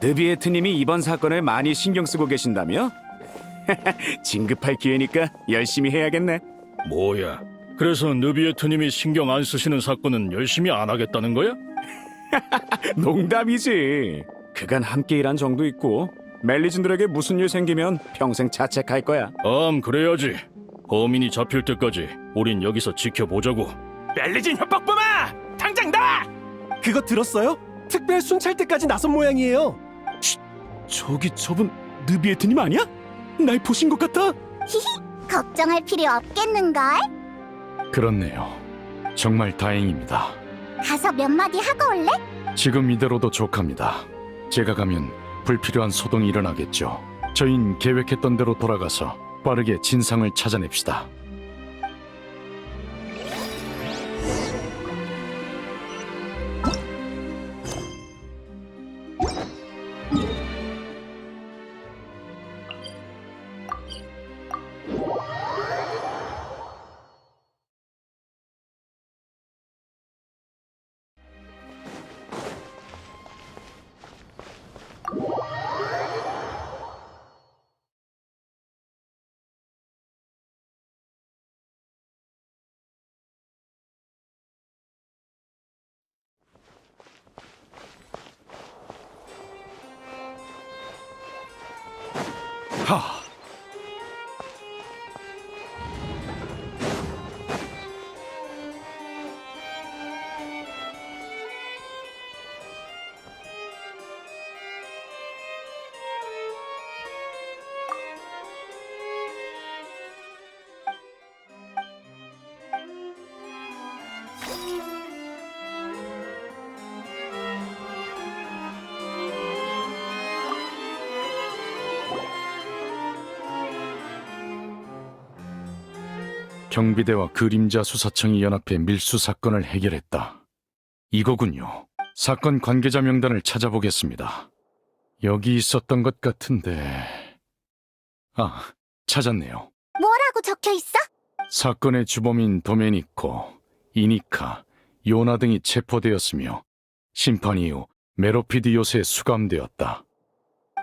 느비에트님이 이번 사건을 많이 신경 쓰고 계신다며? 진급할 기회니까 열심히 해야겠네.
뭐야? 그래서 느비에트님이 신경 안 쓰시는 사건은 열심히 안 하겠다는 거야?
농담이지. 그간 함께 일한 정도 있고 멜리진들에게 무슨 일 생기면 평생 자책할 거야.
그래야지. 범인이 잡힐 때까지 우린 여기서 지켜보자고.
멜리진 협박범아! 당장 나와!
그거 들었어요? 특별 순찰 때까지 나선 모양이에요.
저기 저분 느비에트님 아니야? 날 보신 것 같아.
걱정할 필요 없겠는걸?
그렇네요. 정말 다행입니다.
가서 몇 마디 하고 올래?
지금 이대로도 족합니다. 제가 가면 불필요한 소동이 일어나겠죠. 저흰 계획했던 대로 돌아가서 빠르게 진상을 찾아냅시다. 하! 경비대와 그림자 수사청이 연합해 밀수 사건을 해결했다. 이거군요. 사건 관계자 명단을 찾아보겠습니다. 여기 있었던 것 같은데... 아, 찾았네요.
뭐라고 적혀 있어?
사건의 주범인 도메니코, 이니카, 요나 등이 체포되었으며 심판 이후 메로피드 요새에 수감되었다.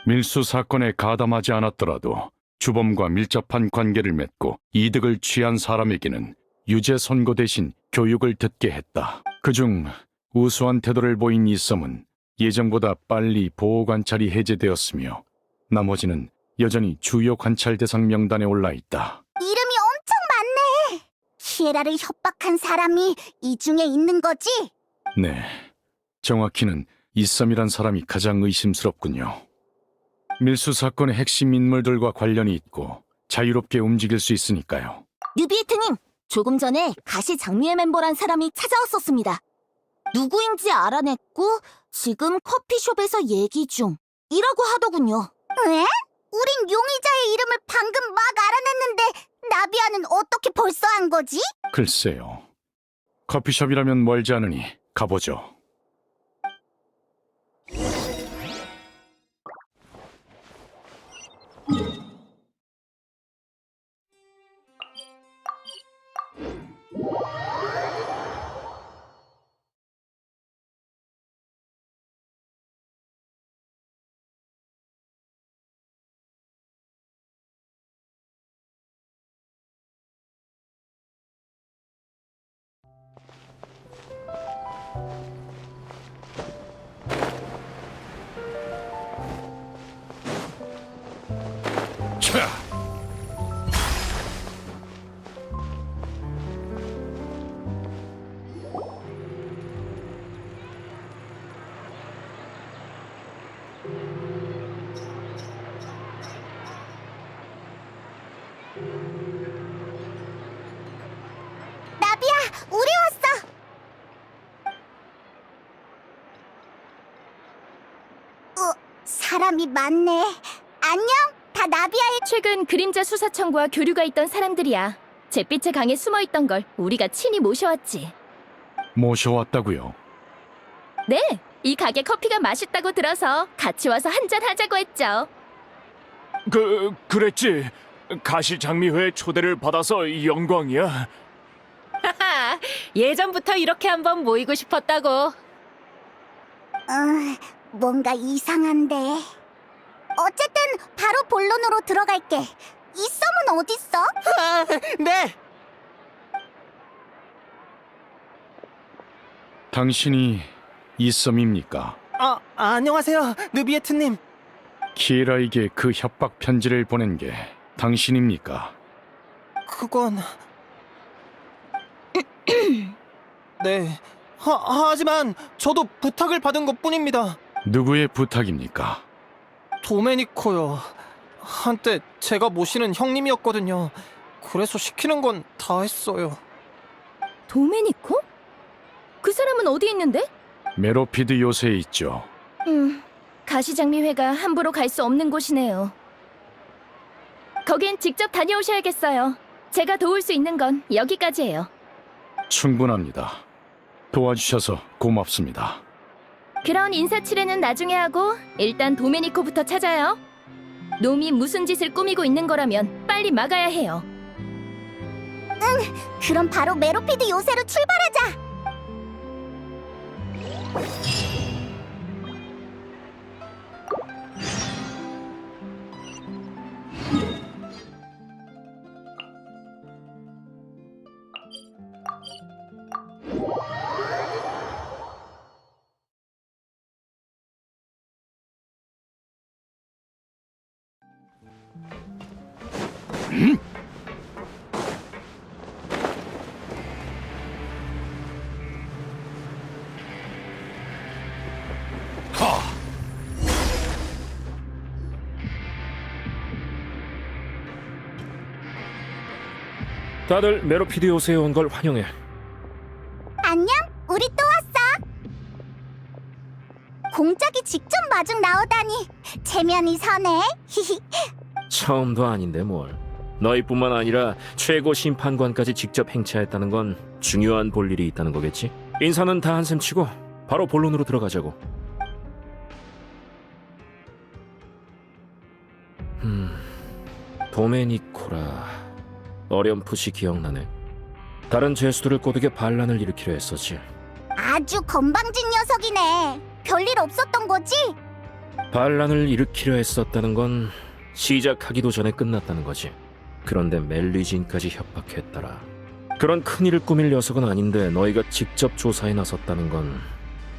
밀수 사건에 가담하지 않았더라도 주범과 밀접한 관계를 맺고 이득을 취한 사람에게는 유죄 선고 대신 교육을 듣게 했다. 그중 우수한 태도를 보인 이썸은 예정보다 빨리 보호관찰이 해제되었으며 나머지는 여전히 주요 관찰 대상 명단에 올라 있다.
이름이 엄청 많네. 시에라를 협박한 사람이 이 중에 있는 거지?
네, 정확히는 이썸이란 사람이 가장 의심스럽군요. 밀수 사건의 핵심 인물들과 관련이 있고 자유롭게 움직일 수 있으니까요.
뉴비에트님, 조금 전에 가시 장미의 멤버란 사람이 찾아왔었습니다. 누구인지 알아냈고 지금 커피숍에서 얘기 중 이라고 하더군요. 에? 우린 용의자의 이름을 방금 막 알아냈는데 나비아는 어떻게 벌써 한 거지?
글쎄요. 커피숍이라면 멀지 않으니 가보죠.
차!
나비야, 우리 왔어. 사람이 많네. 안녕, 다 나비아의...
최근 그림자 수사청과 교류가 있던 사람들이야. 잿빛의 강에 숨어있던 걸 우리가 친히 모셔왔지.
모셔왔다고요?
네, 이 가게 커피가 맛있다고 들어서 같이 와서 한잔 하자고 했죠.
그랬지. 가시장미회 초대를 받아서 영광이야.
하하, 예전부터 이렇게 한번 모이고 싶었다고.
뭔가 이상한데. 어쨌든 바로 본론으로 들어갈게. 이 썸은 어딨어?
네.
당신이 이썸입니까?
안녕하세요, 느비에트님.
키에라에게 그 협박 편지를 보낸 게 당신입니까?
그건... 네. 하지만 저도 부탁을 받은 것뿐입니다.
누구의 부탁입니까?
도메니코요. 한때 제가 모시는 형님이었거든요. 그래서 시키는 건 다 했어요.
도메니코? 그 사람은 어디 있는데?
메로피드 요새에 있죠.
가시장미회가 함부로 갈 수 없는 곳이네요. 거긴 직접 다녀오셔야겠어요. 제가 도울 수 있는 건 여기까지예요.
충분합니다. 도와주셔서 고맙습니다.
그런 인사치레는 나중에 하고 일단 도메니코부터 찾아요. 놈이 무슨 짓을 꾸미고 있는 거라면 빨리 막아야 해요.
그럼 바로 메로피드 요새로 출발하자.
다들 메로피드 요새에 온 걸 환영해.
안녕, 우리 또 왔어. 공작이 직접 마중 나오다니 체면이 서네.
처음도 아닌데 뭘.
너희뿐만 아니라 최고 심판관까지 직접 행차했다는 건 중요한 볼일이 있다는 거겠지? 인사는 다 한셈 치고 바로 본론으로 들어가자고. 도메니코라. 어렴풋이 기억나네. 다른 죄수들을 꼬드겨 반란을 일으키려 했었지.
아주 건방진 녀석이네. 별일 없었던 거지?
반란을 일으키려 했었다는 건 시작하기도 전에 끝났다는 거지. 그런데 멜리진까지 협박했더라. 그런 큰일을 꾸밀 녀석은 아닌데 너희가 직접 조사에 나섰다는 건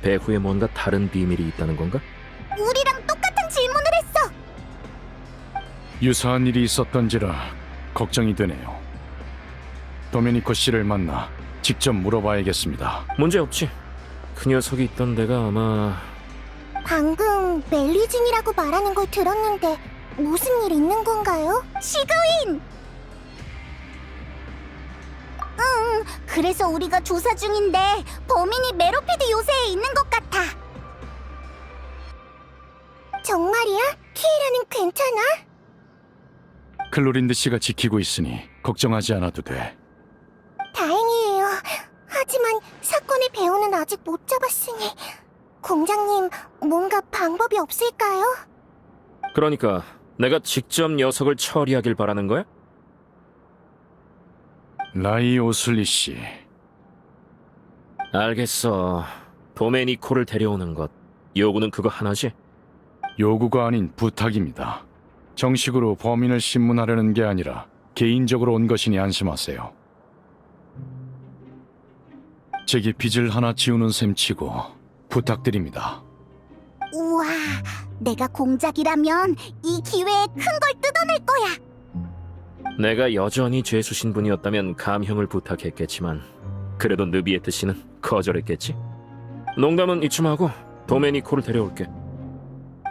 배후에 뭔가 다른 비밀이 있다는 건가?
우리랑 똑같은 질문을 했어.
유사한 일이 있었던지라 걱정이 되네요. 도메니코 씨를 만나 직접 물어봐야겠습니다.
문제없지. 그 녀석이 있던 데가 아마...
방금 멜리진이라고 말하는 걸 들었는데 무슨 일 있는 건가요? 시그윈! 그래서 우리가 조사 중인데 범인이 메로피드 요새에 있는 것 같아. 정말이야? 키이라는 괜찮아?
클로린드 씨가 지키고 있으니 걱정하지 않아도 돼.
다행이에요. 하지만 사건의 배우는 아직 못 잡았으니 공장님 뭔가 방법이 없을까요?
그러니까 내가 직접 녀석을 처리하길 바라는 거야?
라이 오슬리 씨.
알겠어. 도메니코를 데려오는 것. 요구는 그거 하나지?
요구가 아닌 부탁입니다. 정식으로 범인을 신문하려는 게 아니라 개인적으로 온 것이니 안심하세요. 제게 빚을 하나 지우는 셈 치고 부탁드립니다.
우와, 내가 공작이라면 이 기회에 큰 걸 뜯어낼 거야.
내가 여전히 죄수 신분이었다면 감형을 부탁했겠지만 그래도 느비에트 씨는 거절했겠지? 농담은 이쯤 하고 도메니코를 데려올게.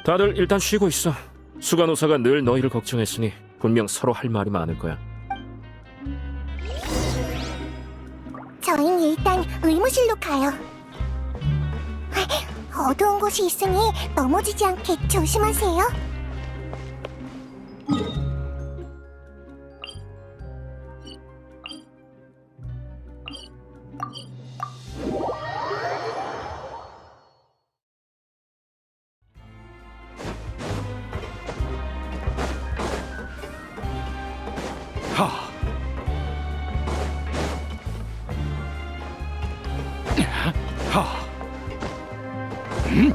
다들 일단 쉬고 있어. 수간호사가 늘 너희를 걱정했으니 분명 서로 할 말이 많을 거야.
저희는 일단 의무실로 가요. 어두운 곳이 있으니 넘어지지 않게 조심하세요.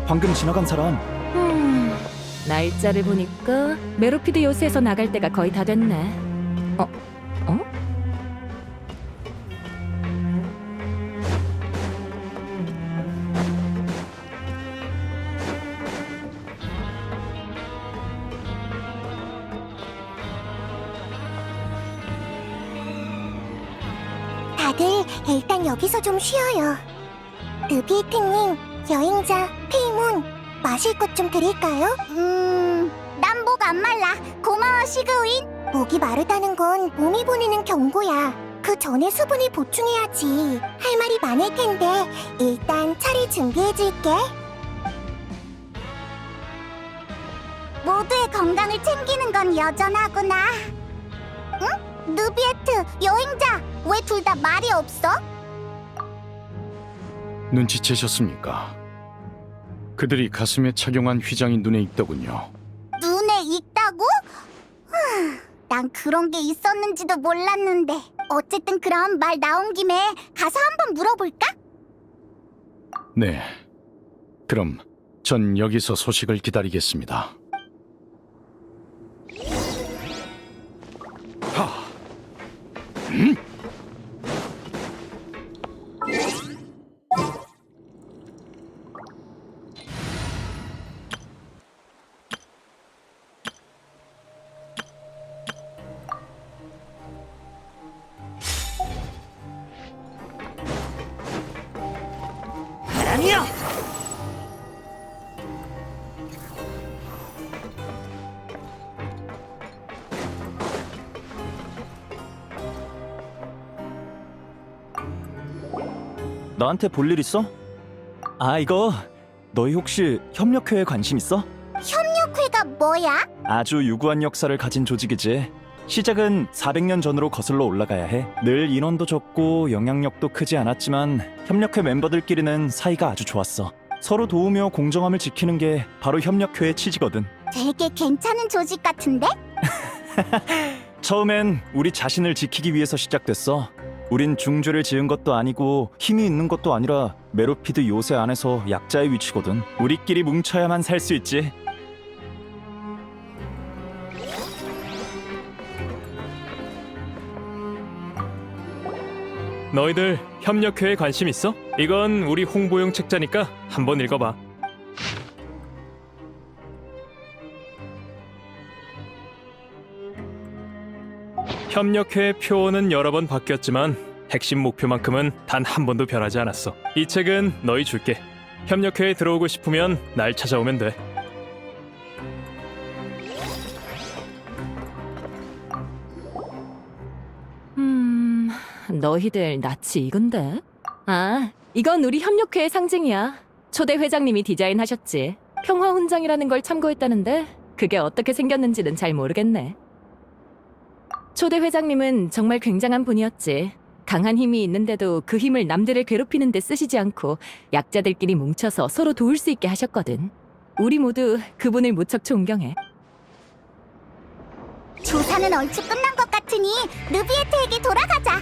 방금 지나간 사람.
날짜를 보니까 메로피드 요새에서 나갈 때가 거의 다 됐네. 어?
다들 일단 여기서 좀 쉬어요. 느비에트님, 여행자, 페이몬, 마실 것 좀 드릴까요? 난 목 안 말라. 고마워, 시그윈. 목이 마르다는 건 몸이 보내는 경고야. 그 전에 수분을 보충해야지. 할 말이 많을 텐데 일단 차를 준비해줄게. 모두의 건강을 챙기는 건 여전하구나. 응? 느비에트, 여행자, 왜 둘 다 말이 없어?
눈치채셨습니까? 그들이 가슴에 착용한 휘장이 눈에 익더군요.
눈에 익다고? 난 그런 게 있었는지도 몰랐는데. 어쨌든 그럼 말 나온 김에 가서 한번 물어볼까?
네. 그럼 전 여기서 소식을 기다리겠습니다.
아니요.
나한테 볼 일 있어? 아, 이거 너희 혹시 협력회에 관심 있어?
협력회가 뭐야?
아주 유구한 역사를 가진 조직이지.
시작은 400년 전으로 거슬러 올라가야 해. 늘 인원도 적고 영향력도 크지 않았지만 협력회 멤버들끼리는 사이가 아주 좋았어. 서로 도우며 공정함을 지키는 게 바로 협력회의 취지거든.
되게 괜찮은 조직 같은데?
처음엔 우리 자신을 지키기 위해서 시작됐어. 우린 중죄를 지은 것도 아니고 힘이 있는 것도 아니라 메로피드 요새 안에서 약자의 위치거든. 우리끼리 뭉쳐야만 살 수 있지.
너희들 협력회에 관심 있어? 이건 우리 홍보용 책자니까 한번 읽어봐. 협력회의 표어는 여러 번 바뀌었지만 핵심 목표만큼은 단 한 번도 변하지 않았어. 이 책은 너희 줄게. 협력회에 들어오고 싶으면 날 찾아오면 돼.
너희들 낯이 익은데? 아, 이건 우리 협력회의 상징이야. 초대 회장님이 디자인하셨지. 평화훈장이라는 걸 참고했다는데 그게 어떻게 생겼는지는 잘 모르겠네. 초대 회장님은 정말 굉장한 분이었지. 강한 힘이 있는데도 그 힘을 남들을 괴롭히는 데 쓰시지 않고 약자들끼리 뭉쳐서 서로 도울 수 있게 하셨거든. 우리 모두 그분을 무척 존경해.
조사는 얼추 끝난 것 같으니 느비에트에게 돌아가자.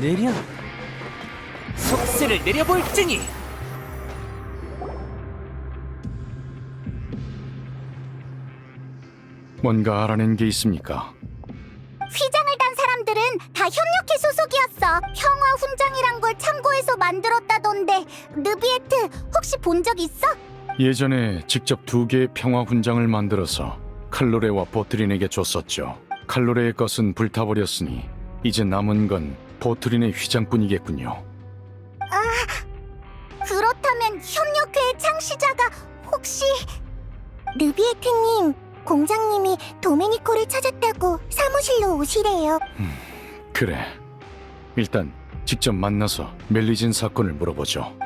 내려. 속세를 내려볼지니.
뭔가 알아낸 게 있습니까?
휘장을 단 사람들은 다 협력회 소속이었어. 평화 훈장이란 걸 참고해서 만들었다던데 느비에트 혹시 본 적 있어?
예전에 직접 2개의 평화 훈장을 만들어서 칼로레와 보트린에게 줬었죠. 칼로레의 것은 불타버렸으니 이제 남은 건 보트린의 휘장뿐이겠군요.
그렇다면 협력회의 창시자가 혹시... 느비에트님, 공장님이 도메니코를 찾았다고 사무실로 오시래요.
그래. 일단 직접 만나서 멜리진 사건을 물어보죠.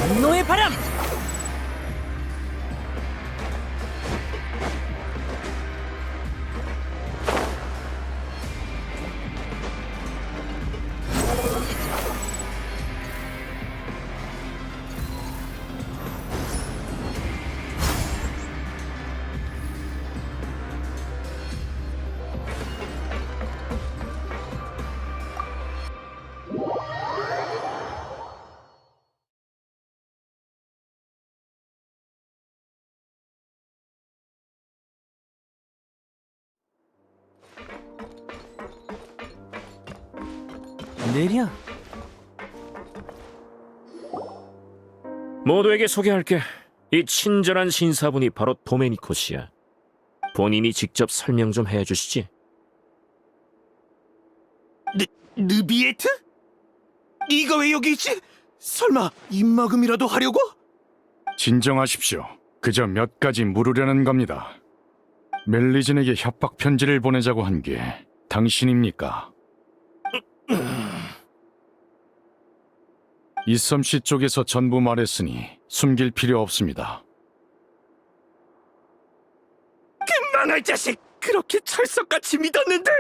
분노의 바람! 내려.
모두에게 소개할게. 이 친절한 신사분이 바로 도메니코 씨야. 본인이 직접 설명 좀 해주시지.
느비에트? 네가 왜 여기 있지? 설마 입막음이라도 하려고?
진정하십시오. 그저 몇 가지 물으려는 겁니다. 멜리진에게 협박 편지를 보내자고 한 게 당신입니까? 이섬씨 쪽에서 전부 말했으니 숨길 필요 없습니다.
그 망할 자식! 그렇게 철석같이 믿었는데!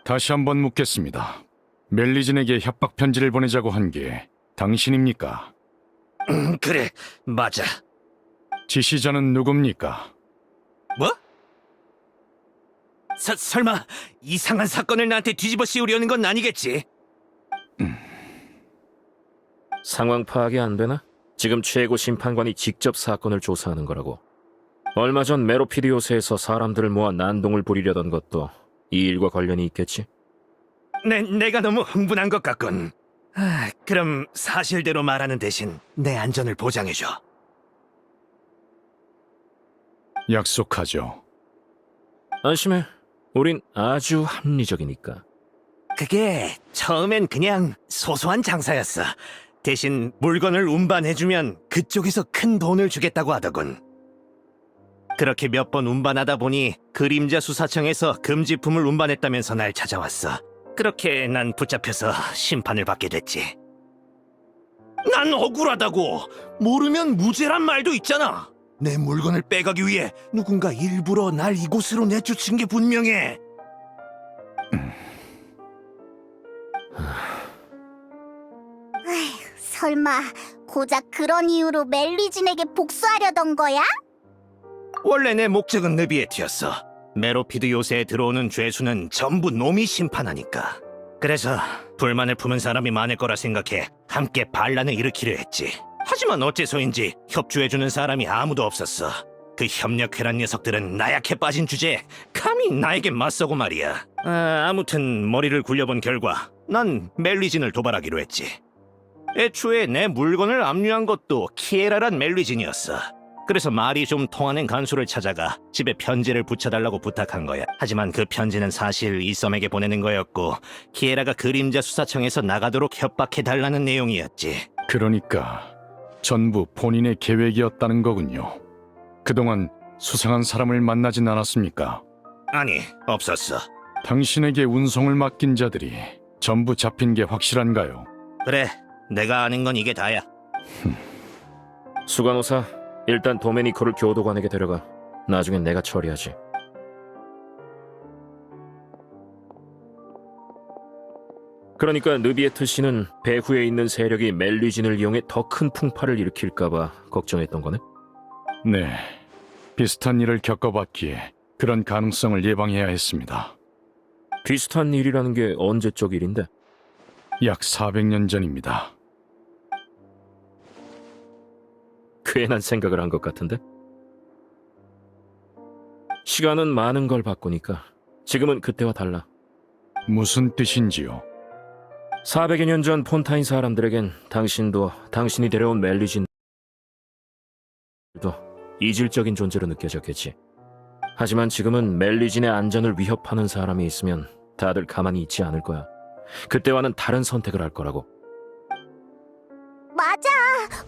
다시 한번 묻겠습니다. 멜리진에게 협박 편지를 보내자고 한 게 당신입니까?
그래, 맞아.
지시자는 누굽니까?
뭐? 설마 이상한 사건을 나한테 뒤집어 씌우려는 건 아니겠지?
상황 파악이 안 되나? 지금 최고 심판관이 직접 사건을 조사하는 거라고. 얼마 전 메로피디오스에서 사람들을 모아 난동을 부리려던 것도 이 일과 관련이 있겠지?
내가 너무 흥분한 것 같군. 그럼 사실대로 말하는 대신 내 안전을 보장해줘.
약속하죠.
안심해. 우린 아주 합리적이니까.
그게 처음엔 그냥 소소한 장사였어. 대신 물건을 운반해주면 그쪽에서 큰 돈을 주겠다고 하더군.
그렇게 몇 번 운반하다 보니 그림자 수사청에서 금지품을 운반했다면서 날 찾아왔어. 그렇게 난 붙잡혀서 심판을 받게 됐지. 난 억울하다고. 모르면 무죄란 말도 있잖아. 내 물건을 빼가기 위해 누군가 일부러 날 이곳으로 내쫓은 게 분명해.
설마 고작 그런 이유로 멜리진에게 복수하려던 거야?
원래 내 목적은 느비에트였어. 메로피드 요새에 들어오는 죄수는 전부 놈이 심판하니까. 그래서 불만을 품은 사람이 많을 거라 생각해 함께 반란을 일으키려 했지. 하지만 어째서인지 협조해주는 사람이 아무도 없었어. 그 협력회란 녀석들은 나약해 빠진 주제에 감히 나에게 맞서고 말이야. 아무튼 머리를 굴려본 결과 난 멜리진을 도발하기로 했지. 애초에 내 물건을 압류한 것도 키에라란 멜리진이었어. 그래서 말이 좀 통하는 간수를 찾아가 집에 편지를 붙여달라고 부탁한 거야. 하지만 그 편지는 사실 이썸에게 보내는 거였고 키에라가 그림자 수사청에서 나가도록 협박해달라는 내용이었지.
그러니까 전부 본인의 계획이었다는 거군요. 그동안 수상한 사람을 만나진 않았습니까?
아니, 없었어.
당신에게 운송을 맡긴 자들이 전부 잡힌 게 확실한가요?
그래, 내가 아는 건 이게 다야.
수간호사, 일단 도메니코를 교도관에게 데려가. 나중엔 내가 처리하지. 그러니까 느비에트 씨는 배후에 있는 세력이 멜리진을 이용해 더 큰 풍파를 일으킬까봐 걱정했던 거네?
네, 비슷한 일을 겪어봤기에 그런 가능성을 예방해야 했습니다.
비슷한 일이라는 게 언제적 일인데?
약 400년 전입니다.
괜한 생각을 한 것 같은데? 시간은 많은 걸 바꾸니까 지금은 그때와 달라.
무슨 뜻인지요?
400여 년 전 폰타인 사람들에겐 당신도 당신이 데려온 멜리진도 이질적인 존재로 느껴졌겠지. 하지만 지금은 멜리진의 안전을 위협하는 사람이 있으면 다들 가만히 있지 않을 거야. 그때와는 다른 선택을 할 거라고.
맞아.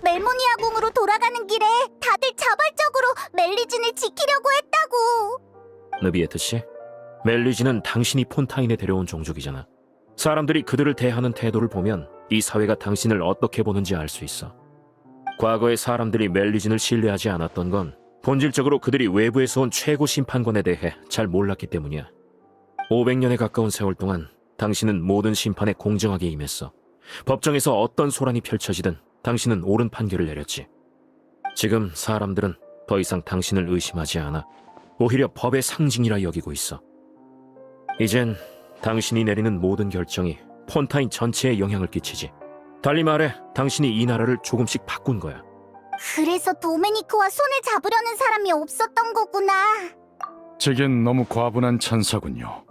멜모니아 궁으로 돌아가는 길에 다들 자발적으로 멜리진을 지키려고 했다고.
느비에트 씨, 멜리진은 당신이 폰타인에 데려온 종족이잖아. 사람들이 그들을 대하는 태도를 보면 이 사회가 당신을 어떻게 보는지 알 수 있어. 과거에 사람들이 멜리진을 신뢰하지 않았던 건 본질적으로 그들이 외부에서 온 최고 심판관에 대해 잘 몰랐기 때문이야. 500년에 가까운 세월 동안 당신은 모든 심판에 공정하게 임했어. 법정에서 어떤 소란이 펼쳐지든 당신은 옳은 판결을 내렸지. 지금 사람들은 더 이상 당신을 의심하지 않아. 오히려 법의 상징이라 여기고 있어. 이젠 당신이 내리는 모든 결정이 폰타인 전체에 영향을 끼치지. 달리 말해 당신이 이 나라를 조금씩 바꾼 거야.
그래서 도메니코와 손을 잡으려는 사람이 없었던 거구나.
제겐 너무 과분한 찬사군요.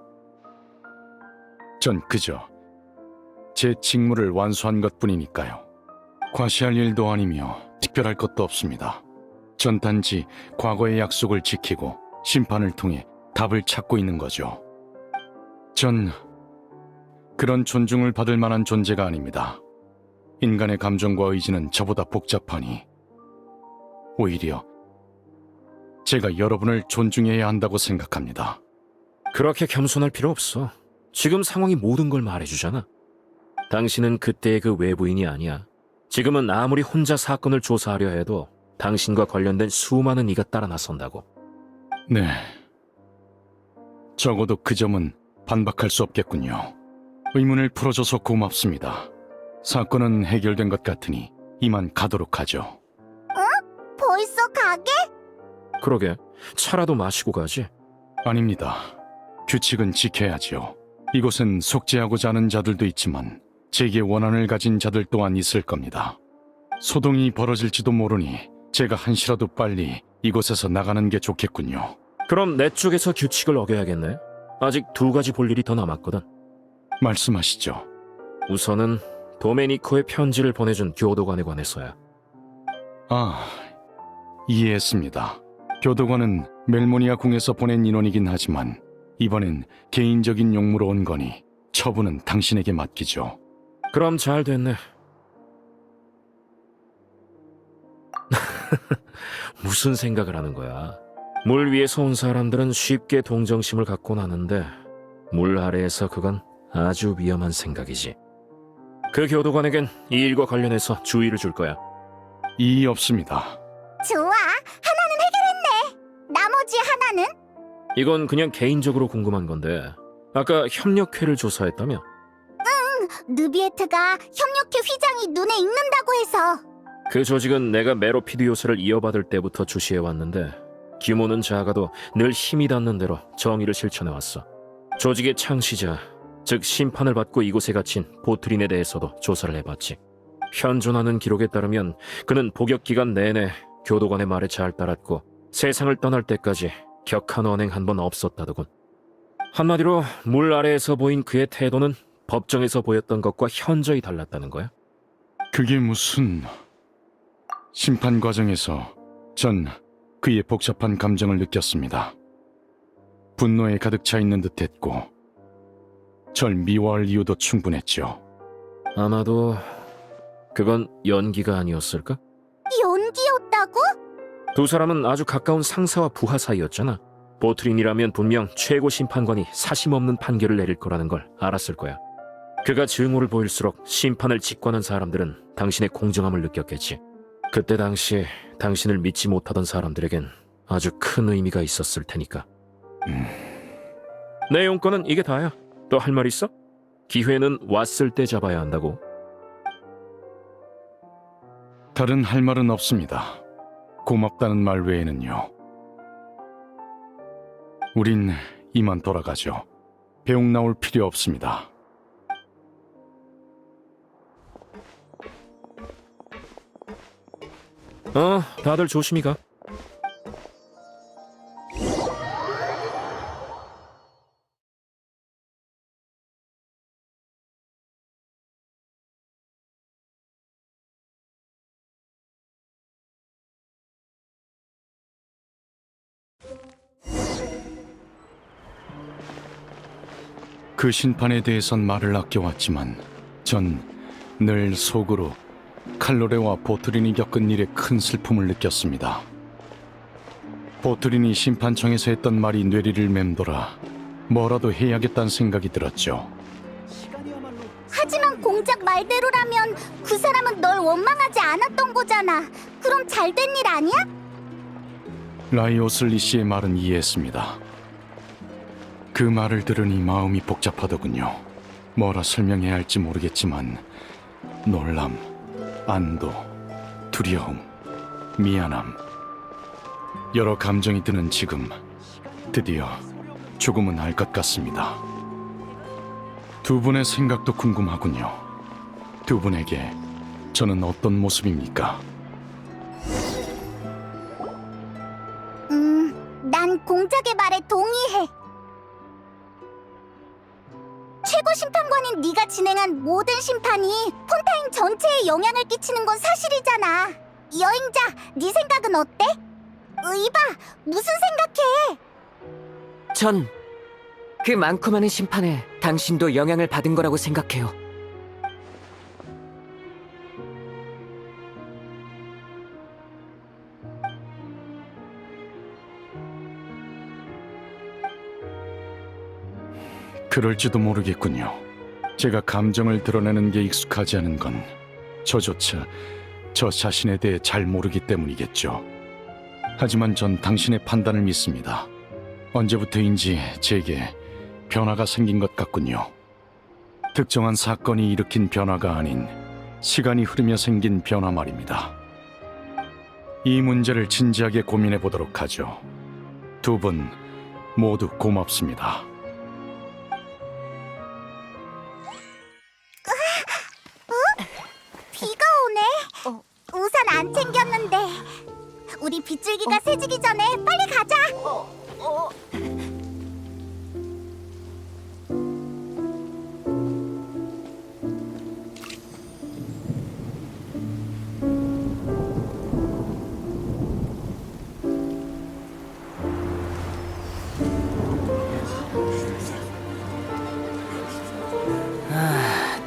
전 그저 제 직무를 완수한 것뿐이니까요. 과시할 일도 아니며 특별할 것도 없습니다. 전 단지 과거의 약속을 지키고 심판을 통해 답을 찾고 있는 거죠. 전 그런 존중을 받을 만한 존재가 아닙니다. 인간의 감정과 의지는 저보다 복잡하니 오히려 제가 여러분을 존중해야 한다고 생각합니다.
그렇게 겸손할 필요 없어. 지금 상황이 모든 걸 말해주잖아. 당신은 그때의 그 외부인이 아니야. 지금은 아무리 혼자 사건을 조사하려 해도 당신과 관련된 수많은 이가 따라 나선다고.
네. 적어도 그 점은 반박할 수 없겠군요. 의문을 풀어줘서 고맙습니다. 사건은 해결된 것 같으니 이만 가도록 하죠.
벌써 가게?
그러게, 차라도 마시고 가지.
아닙니다. 규칙은 지켜야지요. 이곳은 속죄하고자 하는 자들도 있지만 제게 원한을 가진 자들 또한 있을 겁니다. 소동이 벌어질지도 모르니 제가 한시라도 빨리 이곳에서 나가는 게 좋겠군요.
그럼 내 쪽에서 규칙을 어겨야겠네. 아직 2가지 볼 일이 더 남았거든.
말씀하시죠.
우선은 도메니코의 편지를 보내준 교도관에 관해서야.
아, 이해했습니다. 교도관은 멜모니아 궁에서 보낸 인원이긴 하지만 이번엔 개인적인 용무로 온 거니 처분은 당신에게 맡기죠.
그럼 잘 됐네. 무슨 생각을 하는 거야? 물 위에서 온 사람들은 쉽게 동정심을 갖곤 하는데 물 아래에서 그건 아주 위험한 생각이지. 그 교도관에겐 이 일과 관련해서 주의를 줄 거야.
이의 없습니다.
좋아, 하나는 해결했네. 나머지 하나는?
이건 그냥 개인적으로 궁금한 건데 아까 협력회를 조사했다며?
느비에트가 협력회 휘장이 눈에 익는다고 해서.
그 조직은 내가 메로피드 요새를 이어받을 때부터 주시해왔는데 규모는 작아도 늘 힘이 닿는 대로 정의를 실천해왔어. 조직의 창시자, 즉 심판을 받고 이곳에 갇힌 보트린에 대해서도 조사를 해봤지. 현존하는 기록에 따르면 그는 복역 기간 내내 교도관의 말에 잘 따랐고 세상을 떠날 때까지 격한 언행 한 번 없었다더군. 한마디로 물 아래에서 보인 그의 태도는 법정에서 보였던 것과 현저히 달랐다는 거야.
그게 무슨... 심판 과정에서 전 그의 복잡한 감정을 느꼈습니다. 분노에 가득 차 있는 듯했고 절 미워할 이유도 충분했죠.
아마도 그건 연기가 아니었을까?
연기였다고?
두 사람은 아주 가까운 상사와 부하 사이였잖아. 보트린이라면 분명 최고 심판관이 사심없는 판결을 내릴 거라는 걸 알았을 거야. 그가 증오를 보일수록 심판을 직관한 사람들은 당신의 공정함을 느꼈겠지. 그때 당시 당신을 믿지 못하던 사람들에겐 아주 큰 의미가 있었을 테니까. 내 용건은 이게 다야. 또 할 말 있어? 기회는 왔을 때 잡아야 한다고.
다른 할 말은 없습니다. 고맙다는 말 외에는요. 우린 이만 돌아가죠. 배웅 나올 필요 없습니다.
다들 조심히 가.
그 심판에 대해선 말을 아껴왔지만 전 늘 속으로 칼로레와 보트린이 겪은 일에 큰 슬픔을 느꼈습니다. 보트린이 심판청에서 했던 말이 뇌리를 맴돌아 뭐라도 해야겠다는 생각이 들었죠.
하지만 공작 말대로라면 그 사람은 널 원망하지 않았던 거잖아. 그럼 잘된 일 아니야?
라이오슬리 씨의 말은 이해했습니다. 그 말을 들으니 마음이 복잡하더군요. 뭐라 설명해야 할지 모르겠지만 놀람, 안도, 두려움, 미안함, 여러 감정이 드는 지금 드디어 조금은 알 것 같습니다. 두 분의 생각도 궁금하군요. 두 분에게 저는 어떤 모습입니까?
난 공작의 말에 동의해. 최고 심판관인 네가 진행한 모든 심판이 폰타인 전체에 영향을 끼치는 건 사실이잖아. 여행자, 네 생각은 어때? 이봐, 무슨 생각해?
전 그 많고 많은 심판에 당신도 영향을 받은 거라고 생각해요.
그럴지도 모르겠군요. 제가 감정을 드러내는 게 익숙하지 않은 건 저조차 저 자신에 대해 잘 모르기 때문이겠죠. 하지만 전 당신의 판단을 믿습니다. 언제부터인지 제게 변화가 생긴 것 같군요. 특정한 사건이 일으킨 변화가 아닌 시간이 흐르며 생긴 변화 말입니다. 이 문제를 진지하게 고민해 보도록 하죠. 두 분 모두 고맙습니다.
비가 오네. 우산 안 챙겼는데. 우리 빗줄기가 새지기 전에 빨리 가자.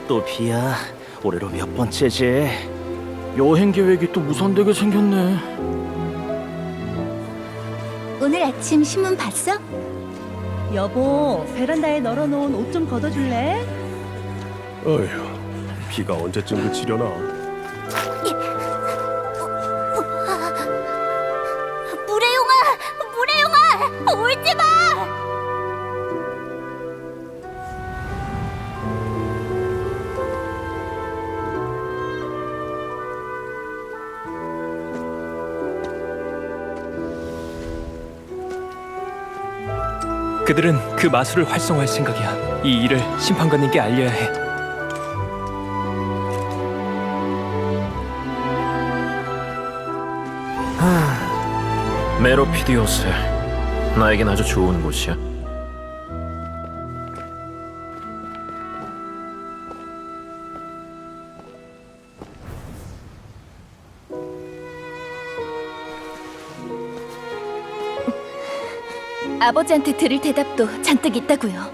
또 비야. 올해로 몇 번째지? 여행 계획이 또 무산되게 생겼네.
오늘 아침 신문 봤어?
여보, 베란다에 널어놓은 옷 좀 걷어줄래?
어휴, 비가 언제쯤 그치려나.
물의용아, 울지 마!
그들은 그 마술을 활성화할 생각이야. 이 일을 심판관님께 알려야 해.
메로피디오스, 나에겐 아주 좋은 곳이야.
아버지한테 드릴 대답도 잔뜩 있다고요.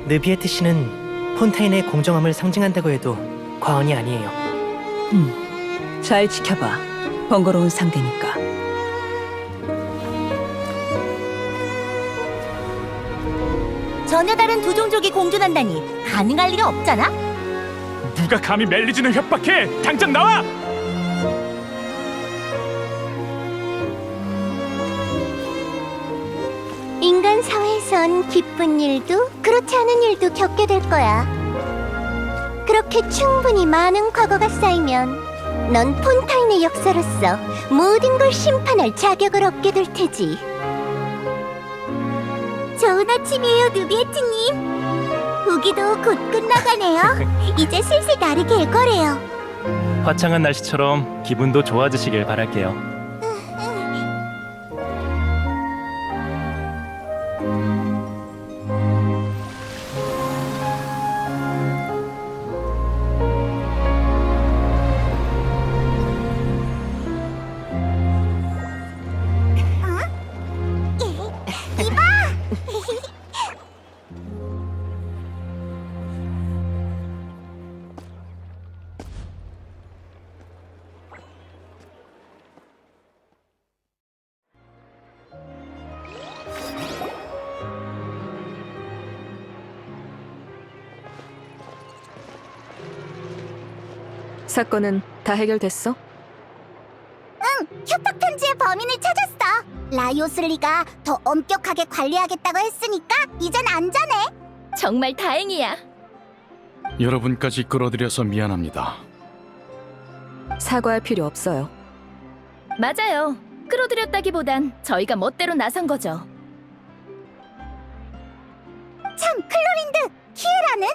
느비에트 씨는 폰타인의 공정함을 상징한다고 해도 과언이 아니에요.
잘 지켜봐. 번거로운 상대니까.
전혀 다른 두 종족이 공존한다니 가능할 리가 없잖아.
누가 감히 멜리진을 협박해? 당장 나와!
인간 사회에선 기쁜 일도 그렇지 않은 일도 겪게 될 거야. 그렇게 충분히 많은 과거가 쌓이면 넌 폰타인의 역사로서 모든 걸 심판할 자격을 얻게 될 테지. 좋은 아침이에요, 누비에트님. 우기도 곧 끝나가네요. 이제 슬슬 날이 갤 거래요.
화창한 날씨처럼 기분도 좋아지시길 바랄게요.
사건은 다 해결됐어?
응, 협박 편지의 범인을 찾았어. 라이오슬리가 더 엄격하게 관리하겠다고 했으니까 이젠 안전해. 정말 다행이야.
여러분까지 끌어들여서 미안합니다.
사과할 필요 없어요.
맞아요. 끌어들였다기보단 저희가 멋대로 나선 거죠. 참, 클로린드, 키에라는?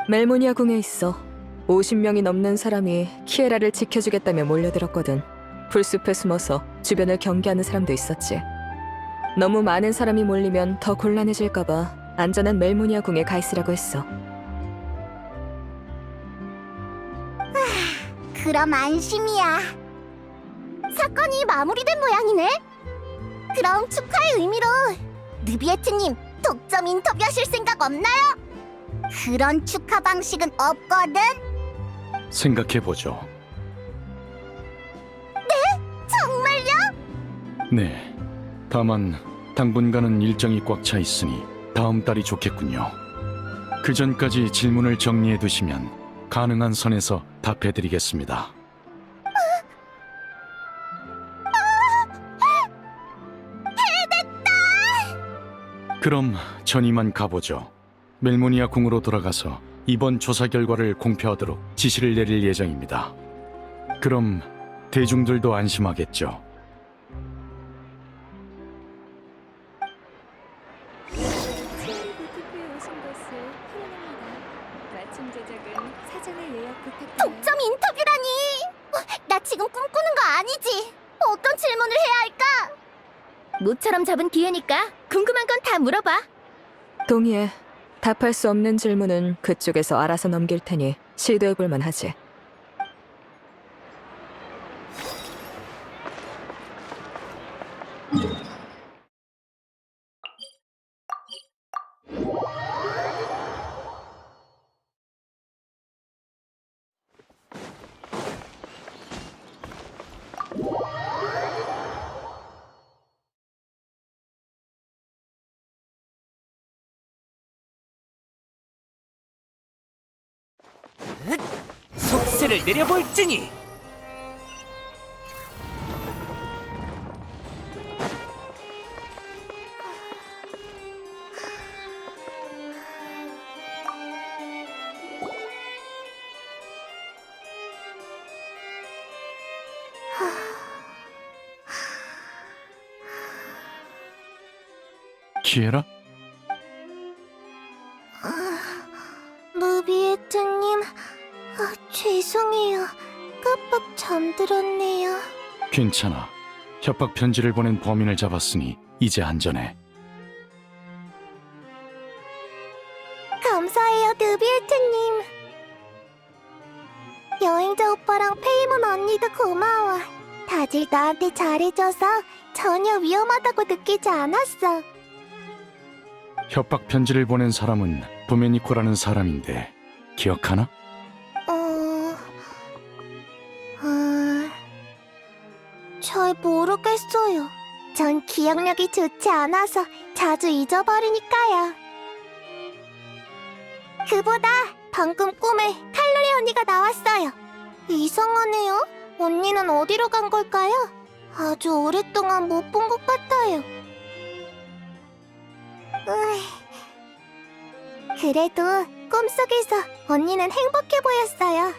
멜모니아 궁에 있어. 50명이 넘는 사람이 키에라를 지켜주겠다며 몰려들었거든. 풀숲에 숨어서 주변을 경계하는 사람도 있었지. 너무 많은 사람이 몰리면 더 곤란해질까봐 안전한 멜모니아 궁에 가 있으라고 했어.
그럼 안심이야. 사건이 마무리된 모양이네. 그럼 축하의 의미로 느비에트님 독점 인터뷰하실 생각 없나요? 그런 축하 방식은 없거든.
생각해보죠.
네? 정말요?
네. 다만 당분간은 일정이 꽉 차 있으니 다음 달이 좋겠군요. 그 전까지 질문을 정리해 두시면 가능한 선에서 답해드리겠습니다. 그럼 전 이만 가보죠. 멜모니아 궁으로 돌아가서 이번 조사 결과를 공표하도록 지시를 내릴 예정입니다. 그럼 대중들도 안심하겠죠.
독점 인터뷰라니! 나 지금 꿈꾸는 거 아니지? 어떤 질문을 해야 할까? 모처럼 잡은 기회니까 궁금한 건 다 물어봐.
동의해. 답할 수 없는 질문은 그쪽에서 알아서 넘길 테니 시도해볼 만하지.
속세를 내려볼지니.
키에라?
누비에트님, 죄송해요. 깜빡 잠들었네요.
괜찮아. 협박 편지를 보낸 범인을 잡았으니 이제 안전해.
감사해요, 누비에트님. 여행자 오빠랑 페이몬 언니도 고마워. 다들 나한테 잘해줘서 전혀 위험하다고 느끼지 않았어.
협박 편지를 보낸 사람은 도메니코라는 사람인데 기억하나?
잘 모르겠어요. 전 기억력이 좋지 않아서 자주 잊어버리니까요. 그보다 방금 꿈에 칼로리 언니가 나왔어요. 이상하네요. 언니는 어디로 간 걸까요? 아주 오랫동안 못 본 것 같아요. 그래도 꿈속에서 언니는 행복해 보였어요.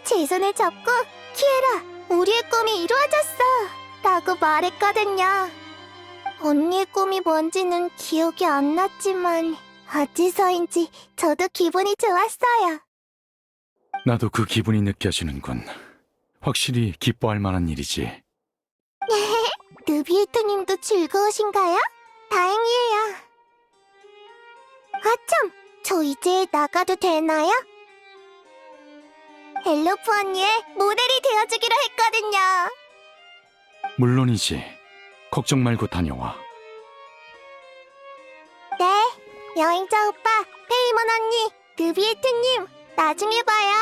제 손을 잡고 키에라, 우리의 꿈이 이루어졌어 라고 말했거든요. 언니의 꿈이 뭔지는 기억이 안 났지만 어째서인지 저도 기분이 좋았어요.
나도 그 기분이 느껴지는군. 확실히 기뻐할 만한 일이지.
누비에트님도 즐거우신가요? 다행이에요. 아참, 저 이제 나가도 되나요? 엘로프 언니의 모델이 되어주기로 했거든요.
물론이지. 걱정 말고 다녀와.
네, 여행자 오빠, 페이몬 언니, 누비에트님, 나중에 봐요.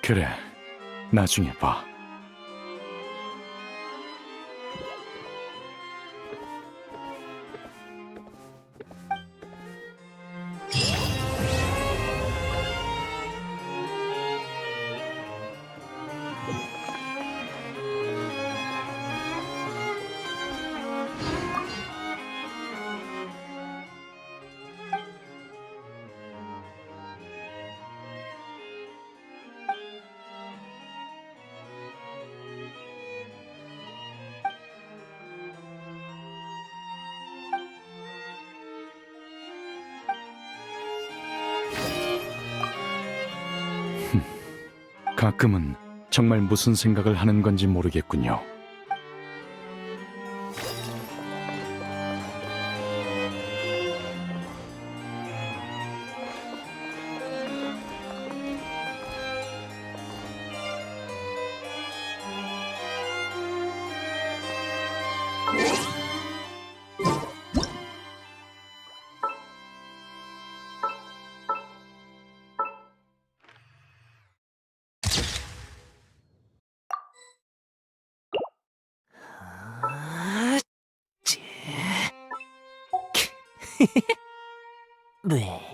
그래, 나중에 봐. 가끔은 정말 무슨 생각을 하는 건지 모르겠군요.
네.